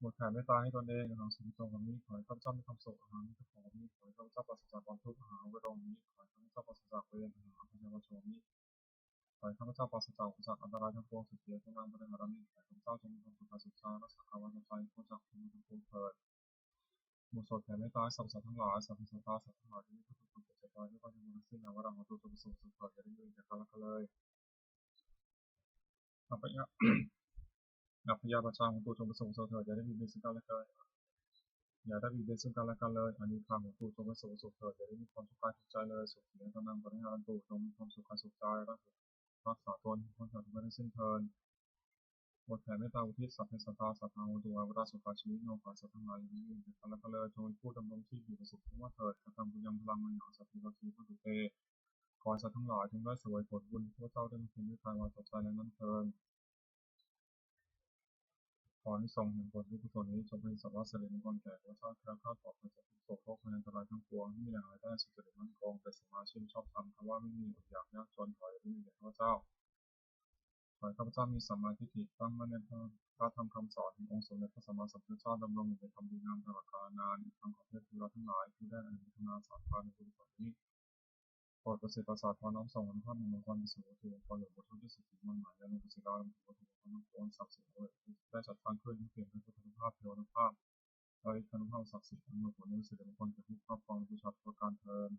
บทแผ่เมตตาให้ตนเองอาหารสุขตรงกับนี้ขอให้ข้าพเจ้ามีความสุขอาหารที่ของนี้ขอให้ข้าพเจ้าปราศจากความทุกข์อาหารเวรองนี้ขอให้ข้าพเจ้าปราศจากเวรอาหารพยาบาทนี้ขอให้ข้าพเจ้าปราศจากอุปสรรคอันตรายทั้งปวงสุดเกียรติทั้งนั้นบริหารนี้ขอให้ข้าพเจ้าจงมีความสุขกายสุขใจรักษากายวาจาใจพ้นจากทุกข์ทั้งปวงเถิดบทสวดแผ่เมตตาให้สรรพสัตว์ทั้งหลายสรรพสัตว์สัตว์ทั้งหลายที่มีทุกข์ทุกข์เจ็บใจไม่ว่าจะมีทั้งสิ้นในวาระของตัวจงประสบสุขเถิดอย่าได้ยินแต่กันละกันเลยอัปยะอัปยาประชาของตัวจงประสบสุขเถิดอย่าได้มีเบียดซึ่งกันและกันอย่าได้มีเบียดซึ่งกันและกันเลยอันนี้ทางของตัวจงประสบสุขเถิดอย่าได้มีความสุขกายสุขใจเลยสุขเสียงกำลังบริหารตัวจงมีความสุขกายสุขใจรักษาตนพ้นจากทุกข์ทั้งสิ้นเถิดบทแผ่เมตตาอุทิศสัพเพสัตตาสัพพังวันตุอาวุราสุขาชีวิโนภาสัตว์ทั้งหลายอยู่ในเกันและกันเลยจงเป็นผู้ดำรงชีพอยู่ประสบทุกข์เถิดกระทำบุญยังพลังมันหนาสัพพิโรทีพุทธเตขอให้สัตว์ทั้งหลายจงได้เสวยผลบุญที่พระเจ้าได้บำเพ็ญด้วยกายวาจาใจและนั้นเถิดขอให้ทรงเห็นผลที่กุศลนี้จงเป็นสัพพะสิริมงคลแก่พระเจ้าแคล้วคลาดปลอดภัยจากทุกโศกโรคภัยอันตรายทั้งปวงที่มีแหล่งรายได้สุจริตมั่นคงเป็นสมาชิกชอบธรรมคำว่าไม่มีอดอยากยากจนขอให้ได้มีแก่พระเจ้าขอให้ข้าพเจ้ามีสัมมาทิฏฐิตั้งมั่นในพระธรรมคำสอนขององค์สมเด็จพระสัมมาสัมพุทธเจ้าดำรงอยู่ในธรรมดีงามตลอดกาลนานอีกทั้งขอเทพเราทั้งหลายที่ได้อนุโมทนาสาธุการในบุญกุศลนี้โปรดประสิทธิ์ประสาทพรน้อมส่งอนุภาพในมงคลในสุขวัตถุมงคลหลวงพ่อทุกที่สุดที่มันหมายและในกุศลาลวัตถุมงคลทั้งปวงศักดิ์สิทธิ์ด้วยได้จัดตั้งขึ้นให้เปลี่ยนเป็นพุทธานุภาพเทวานุภาพและอิทธานุภาพศักดิ์สิทธิ์ทั้งหมดผลในสิริมงคลแก่ผู้ครอบครองบูชาทุกประการเทอญ